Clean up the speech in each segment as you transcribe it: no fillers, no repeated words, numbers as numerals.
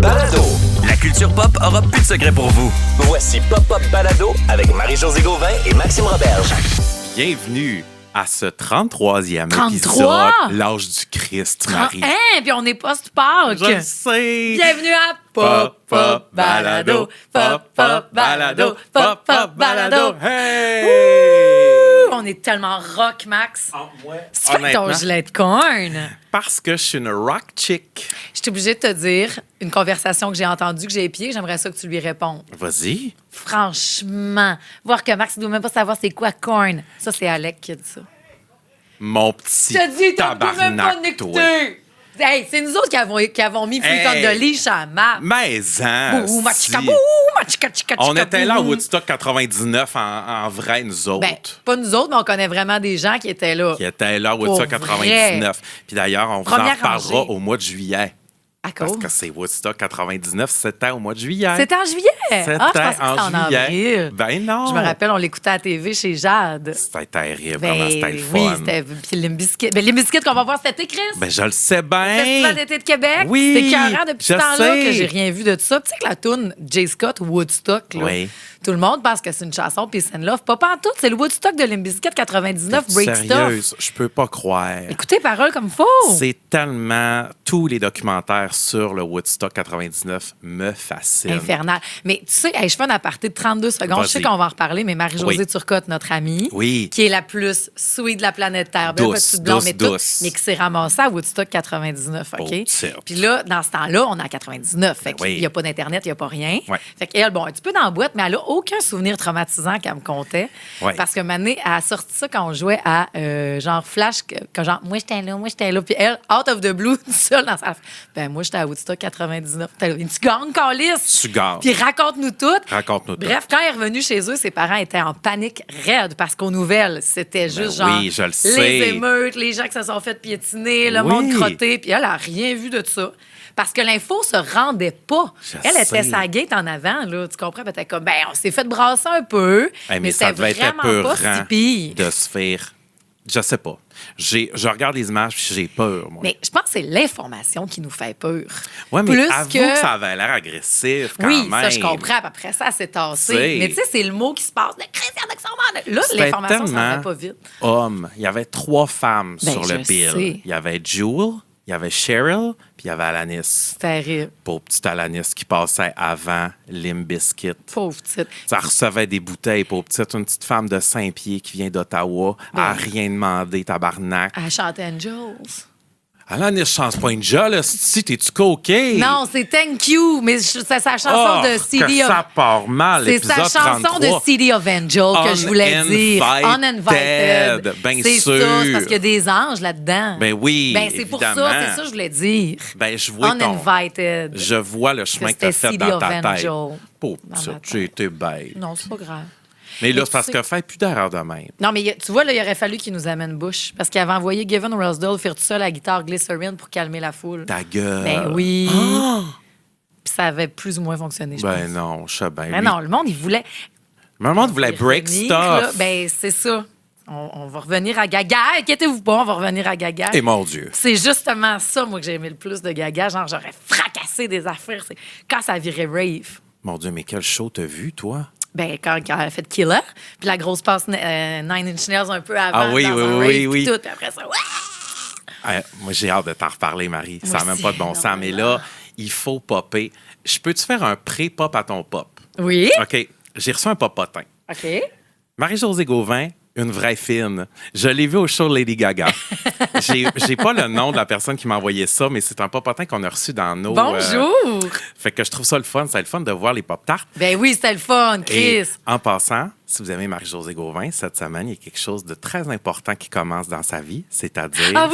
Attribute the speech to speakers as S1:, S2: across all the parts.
S1: Balado. La culture pop aura plus de secrets pour vous. Voici Pop Balado avec Marie-Josée Gauvin et Maxime Roberge.
S2: Bienvenue à ce 33e
S3: 33?
S2: épisode, l'âge du Christ, Marie.
S3: Hein? Puis on est post-Pâques.
S2: Je le sais.
S3: Bienvenue à Pop Balado. Pop Balado. Pop Balado.
S2: Hey!
S3: On est tellement rock, Max.
S2: Ouais.
S3: C'est fait ton
S2: Honnêtement,
S3: gilet de corn.
S2: parce que je suis une rock chick.
S3: Je suis obligée de te dire une conversation que j'ai entendue, que j'ai épiée. J'aimerais ça que tu lui répondes.
S2: Vas-y.
S3: Franchement, voir que Max ne doit même pas savoir c'est quoi corn. Ça, c'est Alec qui a dit ça.
S2: Mon petit
S3: Je te dis, t'as même pas
S2: tabarnak, toi.
S3: écouté. Hey, c'est nous autres qui avons mis Freak on the Leash à map.
S2: Mais
S3: Bouh, ma chica,
S2: si.
S3: bouh, ma chica, chica,
S2: On
S3: chica,
S2: était là à
S3: bouh.
S2: Woodstock 99 en vrai, nous autres.
S3: Ben, pas nous autres, mais on connaît vraiment des gens qui étaient là.
S2: Qui était là à Woodstock
S3: Pour
S2: 99. Puis d'ailleurs, on vous en
S3: Première
S2: reparlera
S3: rangée.
S2: au mois de juillet.
S3: À
S2: Parce
S3: cause.
S2: que c'est Woodstock 99, c'était au mois de juillet.
S3: C'était en juillet.
S2: C'était
S3: Ah, je pensais que c'était
S2: en
S3: en
S2: juillet.
S3: avril.
S2: Ben non.
S3: Je me rappelle, on l'écoutait à la TV chez Jade.
S2: C'était terrible,
S3: Ben,
S2: comment c'était le
S3: oui,
S2: fun.
S3: c'était. Puis Limp Bizkit. Ben, Limp Bizkit qu'on va voir cet été, Chris.
S2: Ben je le sais bien.
S3: Festival d'été de Québec.
S2: Oui,
S3: C'était écœurant depuis ce
S2: je
S3: temps-là
S2: sais.
S3: que j'ai rien vu de tout ça. Puis tu sais que la toune J. Scott, Woodstock, là,
S2: Oui.
S3: tout le monde pense que c'est une chanson Peace and Love. Pas en tout, c'est le Woodstock de Limp Bizkit 99, Break Stuff.
S2: Sérieuse, je peux pas croire.
S3: Écoutez paroles comme faux.
S2: C'est tellement... Tous les documentaires sur le Woodstock 99 me fascinent.
S3: Infernal. Mais tu sais, hey, je fais un aparté de 32 secondes. Je sais
S2: Vas-y.
S3: qu'on va en reparler, mais Marie-Josée
S2: Oui.
S3: Turcotte, notre amie,
S2: Oui.
S3: qui est la plus sweet de la planète Terre, belle
S2: Douce,
S3: petite blonde,
S2: douce,
S3: mais tout,
S2: douce.
S3: mais qui s'est ramassée à Woodstock 99, OK?
S2: Petite.
S3: Puis là, dans ce temps-là, on est à 99. Fait qu'il
S2: oui.
S3: n'y a pas d'Internet, il n'y a pas rien.
S2: Ouais.
S3: Fait qu'elle, bon, un petit peu dans la boîte, mais elle n'a aucun souvenir traumatisant qu'elle me contait.
S2: Ouais.
S3: Parce que Mané, elle a sorti ça quand on jouait à genre Flash, quand genre, moi j'étais là. Puis elle, out of the blue, seule dans sa. Ben, moi, j'étais à Woodstock 99. T'as là, tu gagnes, Calice.
S2: Tu gagnes.
S3: Puis raconte-nous tout.
S2: Raconte-nous tout.
S3: Bref, quand il est revenu chez eux, ses parents étaient en panique raide parce qu'aux nouvelles, c'était juste genre
S2: oui, je le sais.
S3: les émeutes, les gens qui se sont fait piétiner, le
S2: Oui.
S3: monde crotté. Puis elle n'a rien vu de ça. Parce que l'info se rendait pas.
S2: Je
S3: Elle était
S2: sais.
S3: sa gate en avant, là. Tu comprends? Puis elle était comme, ben, on s'est fait brasser un peu,
S2: Hey,
S3: mais
S2: ça
S3: c'était
S2: devait être
S3: vraiment pas
S2: épeurant
S3: si pire.
S2: de se faire... Je sais pas. Je regarde les images puis j'ai peur, moi.
S3: Mais je pense que c'est l'information qui nous fait peur.
S2: Ouais, mais
S3: Plus
S2: avoue que ça avait l'air agressif quand
S3: Oui,
S2: même.
S3: ça, je comprends. Puis après ça, c'est tassé.
S2: T'sais.
S3: Mais tu sais, c'est le mot qui se passe. Le Christian Là,
S2: C'était
S3: l'information, ça
S2: tellement
S3: va pas vite.
S2: homme. Il y avait 3 femmes
S3: Ben,
S2: sur le
S3: je
S2: bill.
S3: sais.
S2: Il y avait Jewel, il y avait Cheryl, puis il y avait Alanis.
S3: C'est terrible.
S2: Pauvre petite Alanis qui passait avant Limp Bizkit.
S3: Pauvre petite.
S2: Ça recevait des bouteilles, pauvre petite. Une petite femme de 5 pieds qui vient d'Ottawa,
S3: Ben.
S2: à rien demandé, tabarnak.
S3: Elle chante Angels.
S2: Alanis chante pas une jolle, si t'es-tu coquet?
S3: Non, c'est Thank You, mais c'est sa chanson
S2: Oh,
S3: de CD
S2: que
S3: of...
S2: ça part mal,
S3: C'est sa
S2: l'épisode
S3: chanson
S2: 33.
S3: de CD of Angel que je voulais dire.
S2: Uninvited. Ben
S3: c'est
S2: sûr.
S3: ça, c'est parce qu'il y a des anges là-dedans.
S2: Ben oui,
S3: Ben, c'est pour ça,
S2: évidemment.
S3: c'est ça que je voulais dire.
S2: Ben, je vois
S3: Uninvited.
S2: Je vois le chemin que
S3: C'était
S2: t'as fait
S3: CD
S2: dans
S3: of
S2: ta tête.
S3: Angel.
S2: Pauvre
S3: Dans
S2: petite,
S3: ma tête.
S2: j'ai été bête.
S3: Non, c'est pas grave.
S2: Mais là,
S3: Mais
S2: c'est parce
S3: tu
S2: que fait plus d'erreur de même.
S3: Non, mais tu vois, là, il aurait fallu qu'il nous amène Bush. Parce qu'il avait envoyé Gavin Rossdale faire tout seul la guitare Glycerine pour calmer la foule.
S2: Ta gueule.
S3: Ben oui.
S2: Ah!
S3: Puis ça avait plus ou moins fonctionné, je
S2: Ben
S3: pense.
S2: non, je sais bien.
S3: Mais
S2: lui.
S3: non, le monde, il voulait.
S2: Maman voulait break
S3: revenir, là.
S2: stuff.
S3: Ben, c'est ça. On va revenir à Gaga. Inquiétez-vous pas, on va revenir à Gaga.
S2: Et mon Dieu.
S3: C'est justement ça, moi, que j'ai aimé le plus de Gaga. Genre, j'aurais fracassé des affaires. C'est quand ça virait rave.
S2: Mon Dieu, mais quel show t'as vu, toi?
S3: Ben, quand elle a fait Killer, puis la grosse passe Nine Inch Nails un peu avant.
S2: Ah oui,
S3: dans
S2: oui,
S3: un
S2: oui,
S3: rave, puis
S2: oui.
S3: tout, puis après ça, ouais!
S2: Moi, j'ai hâte de t'en reparler, Marie. Ça n'a
S3: Moi
S2: même pas de bon
S3: aussi,
S2: sens. Mais là, il faut popper. Je peux-tu faire un pré-pop à ton pop?
S3: Oui.
S2: OK. J'ai reçu un popotin.
S3: OK.
S2: Marie-Josée Gauvin, une vraie fine. Je l'ai vu au show de Lady Gaga. J'ai pas le nom de la personne qui m'a envoyé ça, mais c'est un popotin qu'on a reçu dans nos...
S3: Bonjour!
S2: Fait que je trouve ça le fun. C'est le fun de voir les pop-tarts.
S3: Ben oui, c'était le fun, Chris.
S2: Et en passant, si vous aimez Marie-Josée Gauvin, cette semaine, il y a quelque chose de très important qui commence dans sa vie, c'est-à-dire
S3: Ah
S2: une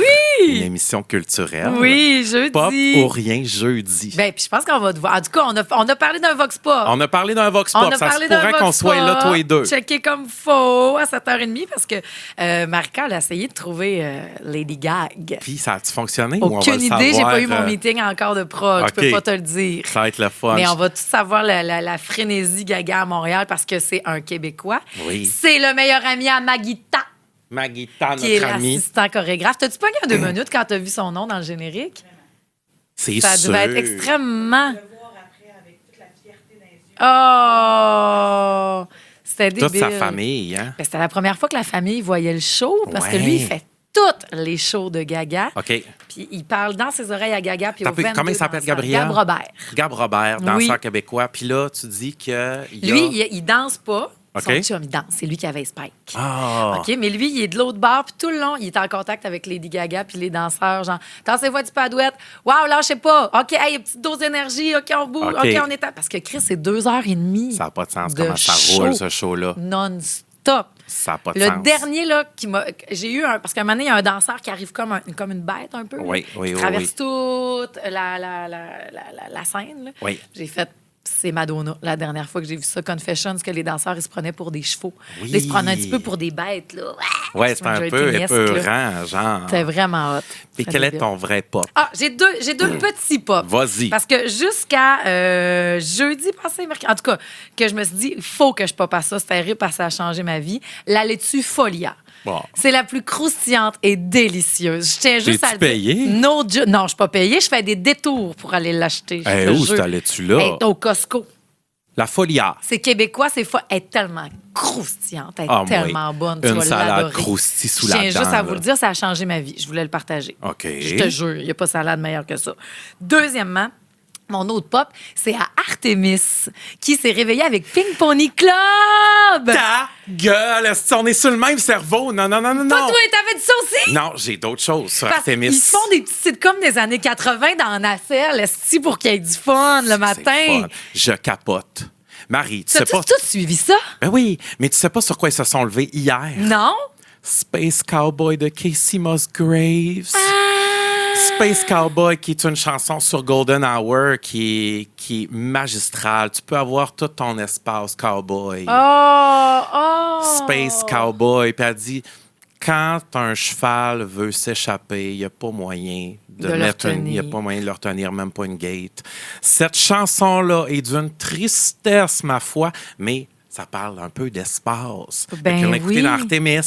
S3: oui!
S2: émission culturelle.
S3: Oui, jeudi.
S2: Pop ou rien jeudi.
S3: Ben, puis je pense qu'on va devoir. En tout cas, on a parlé d'un Vox Pop.
S2: On a parlé d'un Vox
S3: On
S2: Pop.
S3: a
S2: Ça se
S3: parlé d'un
S2: pourrait
S3: Vox
S2: qu'on soit là,
S3: Pop,
S2: toi et deux.
S3: checké comme faux à 7h30 parce que Marika, elle a essayé de trouver Lady Gag.
S2: Puis ça a-tu fonctionné ou on va
S3: Aucune
S2: le
S3: idée, j'ai
S2: savoir,
S3: pas eu mon meeting encore de prod. Je
S2: OK.
S3: peux pas te le dire.
S2: Ça va être le fun.
S3: Mais on va tout savoir la frénésie Gaga à Montréal parce que c'est un Québécois.
S2: Oui.
S3: C'est le meilleur ami à Maguita,
S2: Maguita,
S3: qui est
S2: notre amie.
S3: l'assistant chorégraphe. T'as-tu pogné un 2 minutes quand t'as vu son nom dans le générique?
S2: C'est
S3: Ça
S2: sûr.
S3: devait être extrêmement... Oh! C'était débile.
S2: Toute sa famille, hein?
S3: Ben, c'était la première fois que la famille voyait le show, parce que
S2: Ouais.
S3: lui, il fait tous les shows de Gaga.
S2: OK.
S3: Puis il parle dans ses oreilles à Gaga, puis
S2: T'as
S3: au
S2: pu-
S3: 22
S2: comment il s'appelle,
S3: danseurs.
S2: Gabriel?
S3: Gab Robert.
S2: Gab Robert, danseur
S3: Oui.
S2: québécois. Puis là, tu dis que...
S3: Lui, il danse pas.
S2: OK.
S3: Son chum, il danse. C'est lui qui avait Spike.
S2: Ah!
S3: OK, mais lui, il est de l'autre bord, puis tout le long, il est en contact avec Lady Gaga, puis les danseurs, genre, dansez-vous du padouette. Waouh, lâchez pas. OK, hey, une petite dose d'énergie. OK, on bouge.
S2: OK.
S3: OK, on est à... Parce que Chris, c'est 2h30.
S2: Ça n'a pas de sens
S3: de
S2: comment ça
S3: show
S2: roule, ce show-là.
S3: Non-stop.
S2: Ça n'a pas de
S3: Le
S2: sens.
S3: dernier, là, j'ai eu un. Parce qu'à un moment donné, il y a un danseur qui arrive comme une bête, un peu. là,
S2: Oui,
S3: qui
S2: oui, oui,
S3: traverse
S2: oui.
S3: toute la scène. Là.
S2: Oui.
S3: J'ai fait. C'est Madonna, la dernière fois que j'ai vu ça, Confessions, que les danseurs, ils se prenaient pour des chevaux.
S2: Oui.
S3: Là, ils se prenaient un petit peu pour des bêtes. Là.
S2: Ouais, c'est un peu
S3: Majority-nesque, là.
S2: épeurant, genre.
S3: C'était vraiment hot.
S2: Et
S3: C'était
S2: quel est
S3: débile.
S2: ton vrai pop?
S3: Ah, j'ai deux petits pops.
S2: Vas-y.
S3: Parce que jusqu'à jeudi passé, en tout cas, que je me suis dit, il faut que je pop à ça. C'est terrible parce que ça a changé ma vie. La laitue Folia.
S2: Bon.
S3: C'est la plus croustillante et délicieuse. Je tiens juste
S2: T'es-tu
S3: à le dire.
S2: payé?
S3: Non, je suis pas payée. Je fais des détours pour aller l'acheter. je te
S2: Où
S3: jure.
S2: cette laitue-là?
S3: Elle est au Costco.
S2: La Folia.
S3: C'est québécois, elle est tellement croustillante, elle est
S2: Ah,
S3: tellement
S2: oui.
S3: bonne. Tu
S2: Une
S3: vas
S2: salade
S3: l'adorer.
S2: croustille sous
S3: Je
S2: la
S3: tiens
S2: dent.
S3: juste à vous
S2: là.
S3: le dire, ça a changé ma vie. Je voulais le partager.
S2: OK.
S3: Je te jure, il n'y a pas de salade meilleure que ça. Deuxièmement, mon autre pop, c'est à Artemis, qui s'est réveillée avec Pink Pony Club.
S2: Ta gueule! Est-ce qu'on est sur le même cerveau? Non, non, non, non,
S3: Toi,
S2: non.
S3: t'avais dit ça aussi?
S2: Non, j'ai d'autres choses sur
S3: Parce
S2: Artemis.
S3: qu'ils font des petits sitcoms des années 80 dans Nacelle, esti, pour qu'il y ait du fun le
S2: C'est
S3: matin.
S2: fun. Je capote. Marie, tu
S3: T'as
S2: sais pas...
S3: tout suivi ça?
S2: Ben oui, mais tu sais pas sur quoi ils se sont levés hier.
S3: Non?
S2: Space Cowboy de Casey Musgraves.
S3: Ah!
S2: Space Cowboy, qui est une chanson sur Golden Hour qui est magistrale. Tu peux avoir tout ton espace, cowboy.
S3: Oh!
S2: Space Cowboy. Puis elle dit, quand un cheval veut s'échapper, il n'y a pas moyen
S3: De le
S2: il n'y a
S3: retenir.
S2: pas moyen de le retenir, même pas une gate. Cette chanson-là est d'une tristesse, ma foi, mais ça parle un peu d'espace.
S3: Ben
S2: Fait qu'on l'a écouté
S3: oui.
S2: dans Artemis.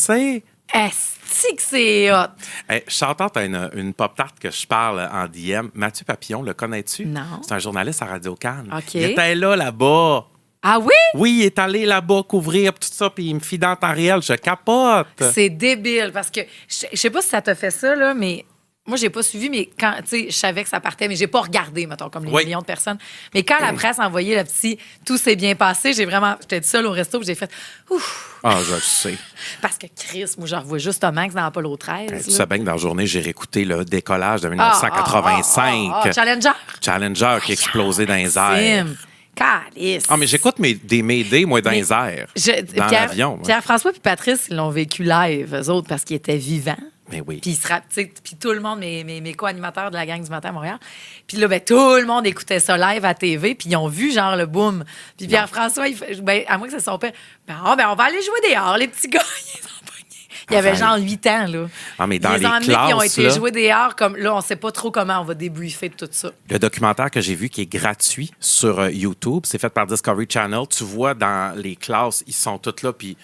S3: Esti que c'est hot.
S2: Hey, shout-out à une pop-tarte que je parle en DM. Mathieu Papillon, le connais-tu?
S3: Non.
S2: C'est un journaliste à Radio-Can.
S3: OK.
S2: Il était là-bas.
S3: Ah oui?
S2: Oui, il est allé là-bas couvrir tout ça, puis il me file dans le temps réel. Je capote.
S3: C'est débile parce que je sais pas si ça t'a fait ça, là, mais moi, j'ai pas suivi, mais quand, tu sais, je savais que ça partait, mais j'ai pas regardé, mettons, comme les
S2: Oui.
S3: millions de personnes. Mais quand la presse a envoyé le petit « Tout s'est bien passé », j'étais seule au resto, puis j'ai fait « Ouf!
S2: Ah, je le sais. »
S3: Parce que Chris, moi, je revois juste Tom Hanks dans Apollo 13.
S2: Tu
S3: là.
S2: sais bien que dans la journée, j'ai réécouté le décollage de 1985.
S3: Challenger.
S2: Challenger qui a explosé dans les airs.
S3: Sim. Calice.
S2: Ah, mais j'écoute des Mayday, moi, dans
S3: Mais
S2: les airs. Dans
S3: Pierre-
S2: l'avion. moi.
S3: Pierre-François et Patrice, ils l'ont vécu live, eux autres, parce qu'ils étaient vivants.
S2: Mais oui.
S3: Puis, puis tout le monde, mes co-animateurs de la gang du matin à Montréal. Puis là, ben, tout le monde écoutait ça live à TV, puis ils ont vu genre le boom. Puis Pierre-François, à moins que c'est son père, on va aller jouer dehors, les petits gars. Ils ont pogné. Il y avait genre 8 ans, là.
S2: Ah, mais dans
S3: Ils
S2: les
S3: ont emmenés, puis ils ont
S2: classes,
S3: été
S2: là.
S3: jouer dehors, comme là, on sait pas trop comment on va débriefer de tout ça.
S2: Le documentaire que j'ai vu qui est gratuit sur YouTube, c'est fait par Discovery Channel. Tu vois dans les classes, ils sont tous là, puis tu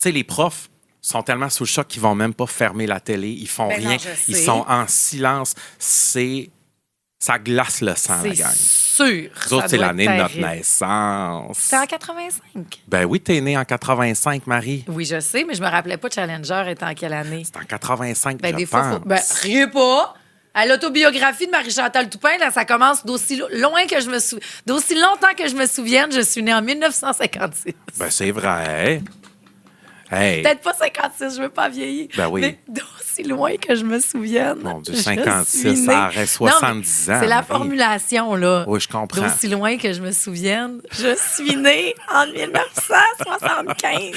S2: sais, les profs sont tellement sous le choc qu'ils vont même pas fermer la télé, ils font
S3: Ben non,
S2: rien,
S3: je
S2: ils
S3: sais.
S2: sont en silence. Ça glace le sang, la
S3: C'est
S2: gang.
S3: sûr.
S2: Nous autres, c'est l'année de notre
S3: terrible.
S2: naissance.
S3: C'est en 85.
S2: Ben oui, t'es née en 85, Marie.
S3: Oui, je sais, mais je me rappelais pas Challenger était en quelle année.
S2: C'est en 85,
S3: Ben,
S2: je
S3: des fois,
S2: pense.
S3: riez pas. À l'autobiographie de Marie-Chantal Toupin, là, ça commence d'aussi d'aussi longtemps que je me souvienne, je suis née en 1956.
S2: Ben, c'est vrai. Hey.
S3: Peut-être pas 56, je veux pas vieillir.
S2: Ben oui.
S3: Mais d'aussi loin que je me souvienne.
S2: Mon Dieu,
S3: je
S2: 56,
S3: suis née.
S2: ça aurait 70
S3: Non, mais
S2: ans,
S3: C'est la
S2: Marie.
S3: formulation, là.
S2: Oui, je comprends.
S3: D'aussi loin que je me souvienne, je suis née en 1975.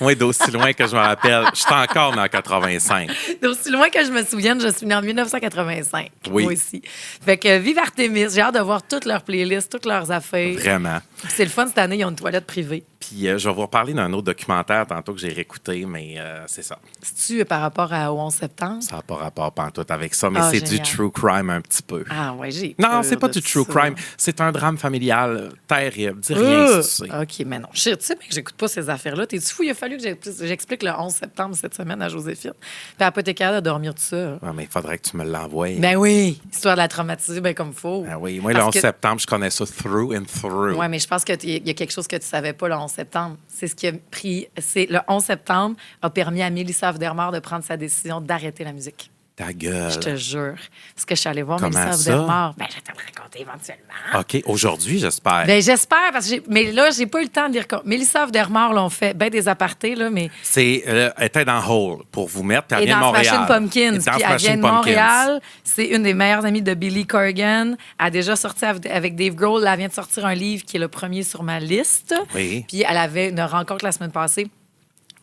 S2: Oui, d'aussi loin que je me rappelle. Je suis encore né en 85.
S3: D'aussi loin que je me souvienne, je suis née en 1985.
S2: Oui.
S3: Moi aussi. Fait que vive Artemis. J'ai hâte de voir toutes leurs playlists, toutes leurs affaires.
S2: Vraiment.
S3: Puis c'est le fun cette année, ils ont une toilette privée.
S2: Puis je vais vous reparler d'un autre documentaire tantôt que j'ai réécouté, mais c'est ça.
S3: C'est-tu par rapport au 11 septembre?
S2: Ça n'a pas rapport pantoute avec ça, mais
S3: Ah,
S2: c'est du
S3: génial.
S2: true crime un petit peu.
S3: Ah, ouais, j'ai
S2: Non,
S3: peur
S2: c'est pas
S3: de
S2: du true
S3: ça.
S2: crime. C'est un drame familial terrible. Dis rien si tu sais.
S3: OK, mais non. Tu sais, mais que j'écoute pas ces affaires-là. T'es-tu fou? Il a fallu que j'explique le 11 septembre cette semaine à Joséphine. Puis elle n'a pas été capable de dormir tout ça.
S2: Ouais, mais il faudrait que tu me l'envoies.
S3: Ben oui, histoire de la traumatiser bien comme il faut.
S2: Ah oui, moi, le
S3: Parce
S2: 11
S3: que-
S2: septembre, je connais ça through and through.
S3: Oui, mais je pense qu'il y a quelque chose que tu savais pas le 11 septembre. C'est ce qui a pris. Le 11 septembre a permis à Mélissa Avdermar de prendre sa décision d'arrêter la musique.
S2: Ta gueule.
S3: Je te jure. Parce que je suis allée voir
S2: Comment
S3: Mélissa
S2: ça?
S3: Avdermar. Ben, je vais te le raconter éventuellement.
S2: OK, aujourd'hui, j'espère.
S3: Ben, j'espère, parce que mais là, j'ai pas eu le temps de lire. Mélissa Avdermar, l'ont fait ben des apartés, là, mais.
S2: Elle était dans Hole pour vous mettre. Puis elle
S3: Et
S2: vient de
S3: dans
S2: Montréal.
S3: Smashing Pumpkins.
S2: Et dans
S3: Puis elle vient
S2: Smashing
S3: de
S2: Pumpkins.
S3: Montréal. C'est une des meilleures amies de Billy Corgan. Elle a déjà sorti avec Dave Grohl. Elle vient de sortir un livre qui est le premier sur ma liste.
S2: Oui.
S3: Puis elle avait une rencontre la semaine passée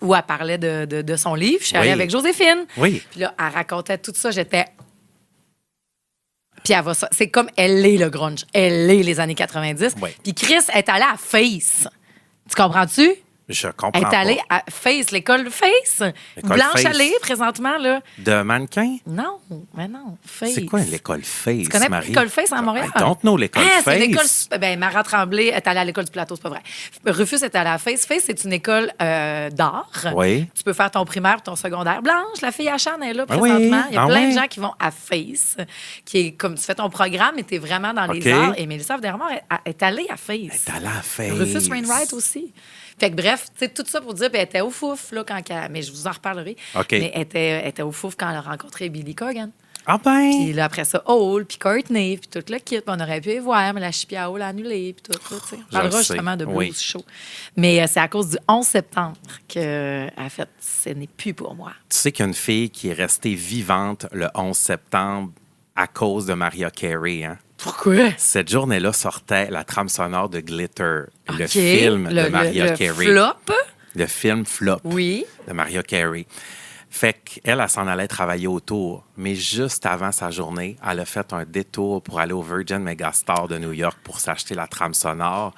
S3: où elle parlait de son livre. Je suis allée
S2: Oui.
S3: avec Joséphine.
S2: Oui.
S3: Puis là, elle racontait tout ça. J'étais... Puis elle va ça. C'est comme elle est le grunge. Elle est les années 90.
S2: Oui.
S3: Puis Chris est allée à Face. Tu comprends-tu?
S2: Je
S3: Elle
S2: comprends
S3: est allée
S2: pas.
S3: à Face, l'école Face.
S2: L'école
S3: Blanche
S2: Face.
S3: Allée, présentement, là.
S2: De mannequin?
S3: Non, mais non, Face.
S2: C'est quoi l'école Face,
S3: Tu connais
S2: Marie?
S3: l'école Face à Montréal?
S2: I don't know l'école
S3: Ah,
S2: Face.
S3: c'est l'école... Ben, Mara Tremblay est allée à l'école du Plateau, c'est pas vrai. Rufus est allée à Face. Face, c'est une école d'art.
S2: Oui.
S3: Tu peux faire ton primaire, ton secondaire. Blanche, la fille à Chan est là
S2: Ah oui?
S3: présentement. Il y a
S2: Ah
S3: plein
S2: oui?
S3: de gens qui vont à Face, qui est comme tu fais ton programme et tu es vraiment dans
S2: OK.
S3: les arts. Et Mélissa Avdermar est allée à Face.
S2: Elle est allée à Face.
S3: Rufus Wainwright aussi. Fait que bref, tu sais, tout ça pour dire, puis elle était au fouf, là, mais je vous en reparlerai.
S2: OK.
S3: Mais elle était au fouf quand elle a rencontré Billy Corgan.
S2: Ah ben!
S3: Puis là, après ça, Hole, puis Courtney, puis tout le kit. Puis on aurait pu y voir, mais la chipie à Hole a annulé, puis tout, tu sais. On
S2: Je
S3: parlera
S2: le sais,
S3: justement de Blues
S2: oui.
S3: Show. Mais c'est à cause du 11 septembre qu'elle a fait « Ce n'est plus pour moi
S2: Tu sais qu'il y a une fille qui est restée vivante le 11 septembre à cause de Mariah Carey, hein? ».
S3: Pourquoi?
S2: Cette journée-là sortait la trame sonore de Glitter, le
S3: OK.
S2: film de Mariah
S3: le
S2: Carey.
S3: flop?
S2: Le film Flop
S3: Oui.
S2: de Mariah Carey. Fait qu'elle, elle s'en allait travailler autour. Mais juste avant sa journée, elle a fait un détour pour aller au Virgin Megastore de New York pour s'acheter la trame sonore.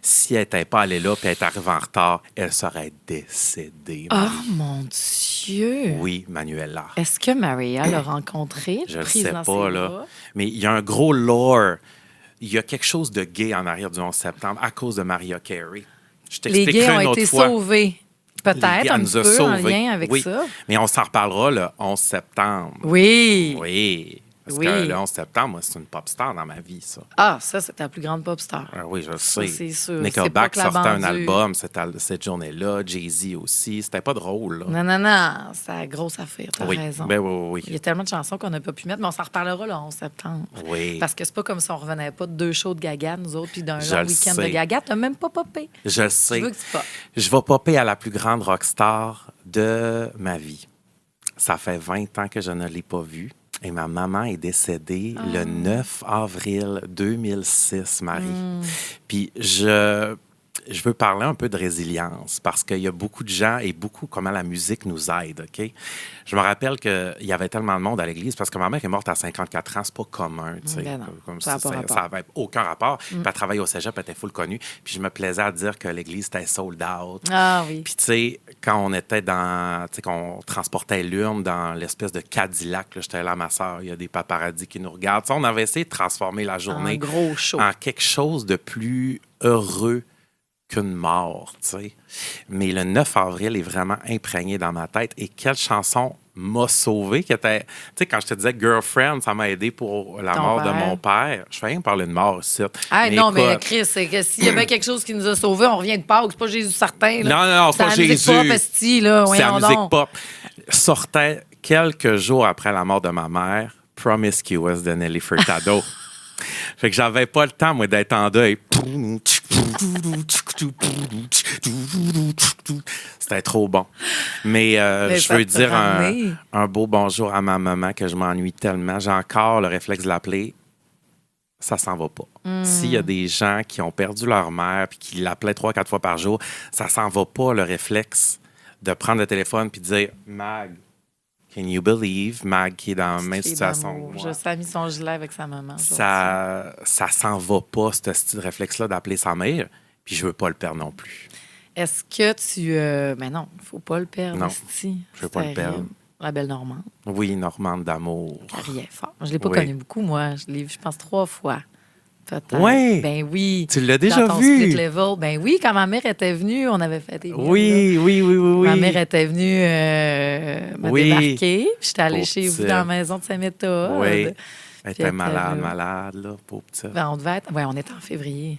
S2: Si elle n'était pas allée là puis elle est arrivée en retard, elle serait décédée.
S3: Oh mon Dieu!
S2: Oui, Manuela.
S3: Est-ce que Maria l'a rencontré?
S2: Je ne
S3: prise
S2: sais
S3: dans
S2: pas,
S3: ses
S2: là.
S3: bras?
S2: Mais il y a un gros lore. Il y a quelque chose de gay en arrière du 11 septembre à cause de Mariah Carey. Je
S3: Les
S2: t'expliquerai
S3: gays ont
S2: une autre
S3: été
S2: fois.
S3: sauvés. Peut-être
S2: Elle
S3: un
S2: nous
S3: petit
S2: a
S3: peu
S2: sauvés.
S3: en lien avec
S2: Oui.
S3: ça.
S2: Mais on s'en reparlera le 11 septembre.
S3: Oui.
S2: Oui. Parce
S3: Oui.
S2: que le 11 septembre, moi, c'est une pop star dans ma vie, ça.
S3: Ah, ça, c'est ta plus grande pop star.
S2: Ah oui, je le
S3: Ça,
S2: sais.
S3: c'est sûr. C'est
S2: Nickelback
S3: pas que la
S2: sortait un
S3: bandue.
S2: album cette journée-là. Jay-Z aussi. C'était pas drôle, là.
S3: Non. C'est la grosse affaire. T'as
S2: Oui.
S3: raison.
S2: Ben oui,
S3: Il y
S2: oui.
S3: a tellement de chansons qu'on n'a pas pu mettre, mais on s'en reparlera le 11 septembre.
S2: Oui.
S3: Parce que c'est pas comme si on revenait pas de 2 shows de Gaga, nous autres, puis d'un
S2: Je
S3: long
S2: le
S3: week-end de
S2: sais.
S3: Gaga. T'as même pas popé.
S2: Je le sais.
S3: Je veux que tu popes.
S2: Je vais popper à la plus grande rockstar de ma vie. Ça fait 20 ans que je ne l'ai pas vue. Et ma maman est décédée le 9 avril 2006, Marie. Puis je veux parler un peu de résilience parce qu'il y a beaucoup de gens et beaucoup comment la musique nous aide, OK? Je me rappelle qu'il y avait tellement de monde à l'église parce que ma mère est morte à 54 ans, c'est pas commun, tu sais.
S3: Ben non,
S2: Comme
S3: ça a pas rapport.
S2: avait aucun rapport. Puis elle travaillait au cégep, elle était full connue. Puis je me plaisais à dire que l'église était sold out.
S3: Ah oui.
S2: Puis, tu sais, quand on était dans. Tu sais, qu'on transportait l'urne dans l'espèce de Cadillac, là, j'étais là à ma soeur, il y a des paparazzis qui nous regardent. Tu sais, on avait essayé de transformer la journée
S3: Un gros show.
S2: en quelque chose de plus heureux qu'une mort, tu sais. Mais le 9 avril est vraiment imprégné dans ma tête. Et quelle chanson m'a sauvé, qui était... Tu sais, quand je te disais « Girlfriend », ça m'a aidé pour la
S3: Ton
S2: mort de
S3: père.
S2: mon père. Je fais rien parler de mort ici.
S3: Ah non, mais
S2: écoute,
S3: Chris, c'est que s'il y a bien quelque chose qui nous a sauvés, on revient de Pâques. C'est pas Jésus certain. Là.
S2: Non, c'est pas
S3: la musique
S2: Jésus.
S3: pop, esti, là.
S2: c'est la
S3: Voyons
S2: musique
S3: donc.
S2: pop. Sortait quelques jours après la mort de ma mère, « Promiscuous » de Nelly Furtado. Fait que j'avais pas le temps, moi, d'être en deuil. C'était trop bon. Mais
S3: Mais
S2: je
S3: ça
S2: veux
S3: te
S2: dire
S3: ramenait.
S2: un beau bonjour à ma maman que je m'ennuie tellement. J'ai encore le réflexe de l'appeler. Ça s'en va pas. S'il y a des gens qui ont perdu leur mère puis qui l'appelaient 3-4 fois par jour, ça s'en va pas, le réflexe de prendre le téléphone puis de dire « Mag, can you believe? » Mag qui est dans la même
S3: Fille
S2: situation
S3: d'amour.
S2: que moi.
S3: Je sais, a mis son gilet avec sa maman. aujourd'hui.
S2: Ça s'en va pas, ce style réflexe-là d'appeler sa mère, puis je veux pas le perdre non plus.
S3: Est-ce que tu... Mais non, il ne faut pas le perdre.
S2: Non,
S3: esti.
S2: je veux pas le
S3: C'est
S2: perdre.
S3: terrible. La belle Normande.
S2: Oui, Normande d'amour.
S3: Carrière fort. Je ne l'ai pas
S2: Oui.
S3: connue beaucoup, moi. Je l'ai vu, je pense, 3 fois. Peut-être.
S2: Ouais.
S3: Ben oui.
S2: Tu l'as déjà
S3: Dans ton
S2: vu?
S3: split level. Ben oui, quand ma mère était venue, on avait fait des miels, là.
S2: Oui.
S3: Ma mère était venue me
S2: Oui.
S3: débarquer. Puis j'étais allée
S2: Pauvre
S3: chez vous
S2: petite.
S3: dans la maison de Saint-Méthode.
S2: Oui. Elle
S3: Puis
S2: était
S3: elle
S2: malade, là, pauvre petite.
S3: Ben, on devait être... Ouais, on était en février.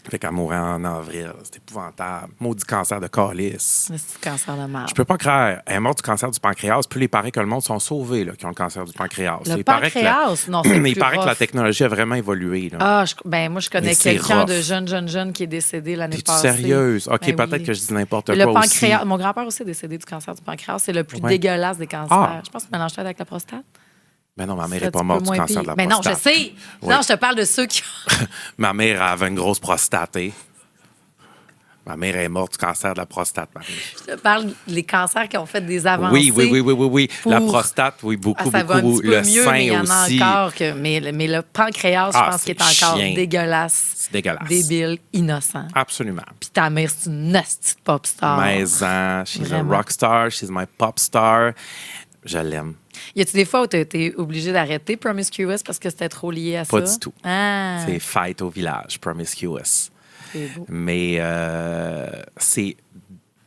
S2: Fait qu'elle mourait en avril. C'était épouvantable. Maudit cancer de calice.
S3: C'est du cancer de marde.
S2: Je peux pas croire. Elle est morte du cancer du pancréas. Puis il paraît que le monde sont sauvés, là, qui ont le cancer du pancréas.
S3: Le
S2: Il paraît que la-
S3: pancréas, non, c'est plus
S2: Il paraît que la
S3: rough.
S2: technologie a vraiment évolué. Là.
S3: Ah, ben moi, je connais
S2: Mais c'est
S3: quelqu'un
S2: rough.
S3: de jeune qui est décédé l'année
S2: T'es-tu
S3: passée.
S2: sérieuse? OK,
S3: Ben
S2: peut-être
S3: oui.
S2: que je dis n'importe
S3: Le
S2: quoi
S3: pancréas,
S2: aussi.
S3: mon grand-père aussi est décédé du cancer du pancréas. C'est le plus
S2: Ouais.
S3: dégueulasse des cancers.
S2: Ah.
S3: Je pense que tu mélanges ça avec la prostate.
S2: Mais non, ma mère
S3: C'est
S2: n'est
S3: un
S2: pas
S3: petit
S2: morte
S3: peu
S2: du
S3: moins
S2: cancer de
S3: pire.
S2: la
S3: Mais non, je
S2: prostate.
S3: sais.
S2: Oui.
S3: Non, je te parle de ceux qui
S2: Ma mère avait une grosse prostate. Hein? Ma mère est morte du cancer de la prostate, Marie.
S3: Je te parle des cancers qui ont fait des avancées.
S2: Oui. La
S3: pour-
S2: prostate, oui,
S3: Ah,
S2: beaucoup,
S3: ça va un
S2: beaucoup.
S3: petit peu
S2: Le
S3: mieux,
S2: sein
S3: mais il y en a
S2: aussi.
S3: encore. Mais le pancréas, je
S2: Ah,
S3: pense qu'il est
S2: c'est
S3: encore
S2: chien.
S3: dégueulasse.
S2: C'est dégueulasse.
S3: Débile, innocent.
S2: Absolument.
S3: Puis ta mère, c'est une nasty de pop star.
S2: Maison, she's
S3: Vraiment.
S2: a rock star, she's my pop star. Je l'aime.
S3: Y a-tu des fois où tu as été obligé d'arrêter Promiscuous parce que c'était trop lié à ça?
S2: Pas du tout.
S3: Ah,
S2: C'est Fight au village, Promiscuous.
S3: c'est beau.
S2: Mais c'est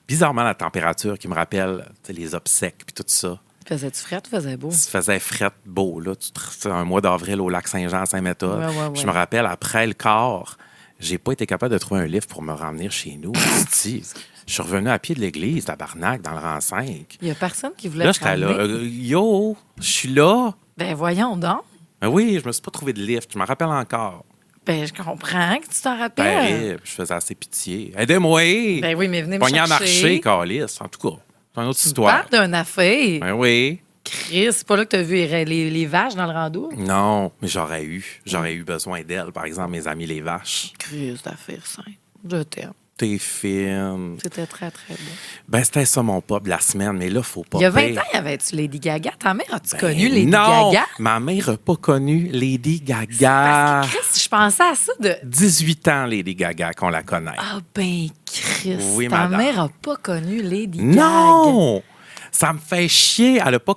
S2: bizarrement la température qui me rappelle tu sais, les obsèques puis tout ça.
S3: Faisais-tu frais ou faisais beau?
S2: Il se faisait fret beau. Là. C'est un mois d'avril au lac Saint-Jean à Saint-Méthode.
S3: Ouais.
S2: Je me rappelle, après le quart, j'ai pas été capable de trouver un livre pour me ramener chez nous. Asti. Je suis revenu à pied de l'église, tabarnak, dans le rang 5.
S3: Il y a personne qui voulait
S2: Là,
S3: te
S2: j'étais là.
S3: ramener.
S2: Yo, je suis là.
S3: Ben voyons donc.
S2: Ben oui, je me suis pas trouvé de lift. Je me rappelle encore.
S3: Ben je comprends que tu t'en rappelles.
S2: Terrible. Je faisais assez pitié. Aidez-moi!
S3: Ben oui, mais venez me
S2: Pogné à
S3: chercher.
S2: marcher, calice. En tout cas, c'est une autre
S3: Tu
S2: histoire.
S3: parles d'une affaire.
S2: Ben oui.
S3: Chris, c'est pas là que t'as vu les vaches dans le rando?
S2: Non, mais j'aurais eu besoin d'elle. Par exemple, mes amis les vaches.
S3: Chris, d'affaire simple. Je t'aime.
S2: T'es fine.
S3: C'était très, très beau.
S2: Ben, c'était ça mon pop de la semaine, mais là, faut pas.
S3: Il y a 20
S2: pire.
S3: ans, y avait-tu Lady Gaga? Ta mère, as-tu
S2: Ben
S3: connu Lady
S2: non,
S3: Gaga?
S2: ma mère n'a pas connu Lady Gaga.
S3: Parce que Chris, je pensais à ça de...
S2: 18 ans, Lady Gaga, qu'on la connaît.
S3: Ah ben, Chris,
S2: Oui,
S3: ta
S2: madame.
S3: mère a pas connu Lady Gaga.
S2: Non! Ça me fait chier. Elle n'a pas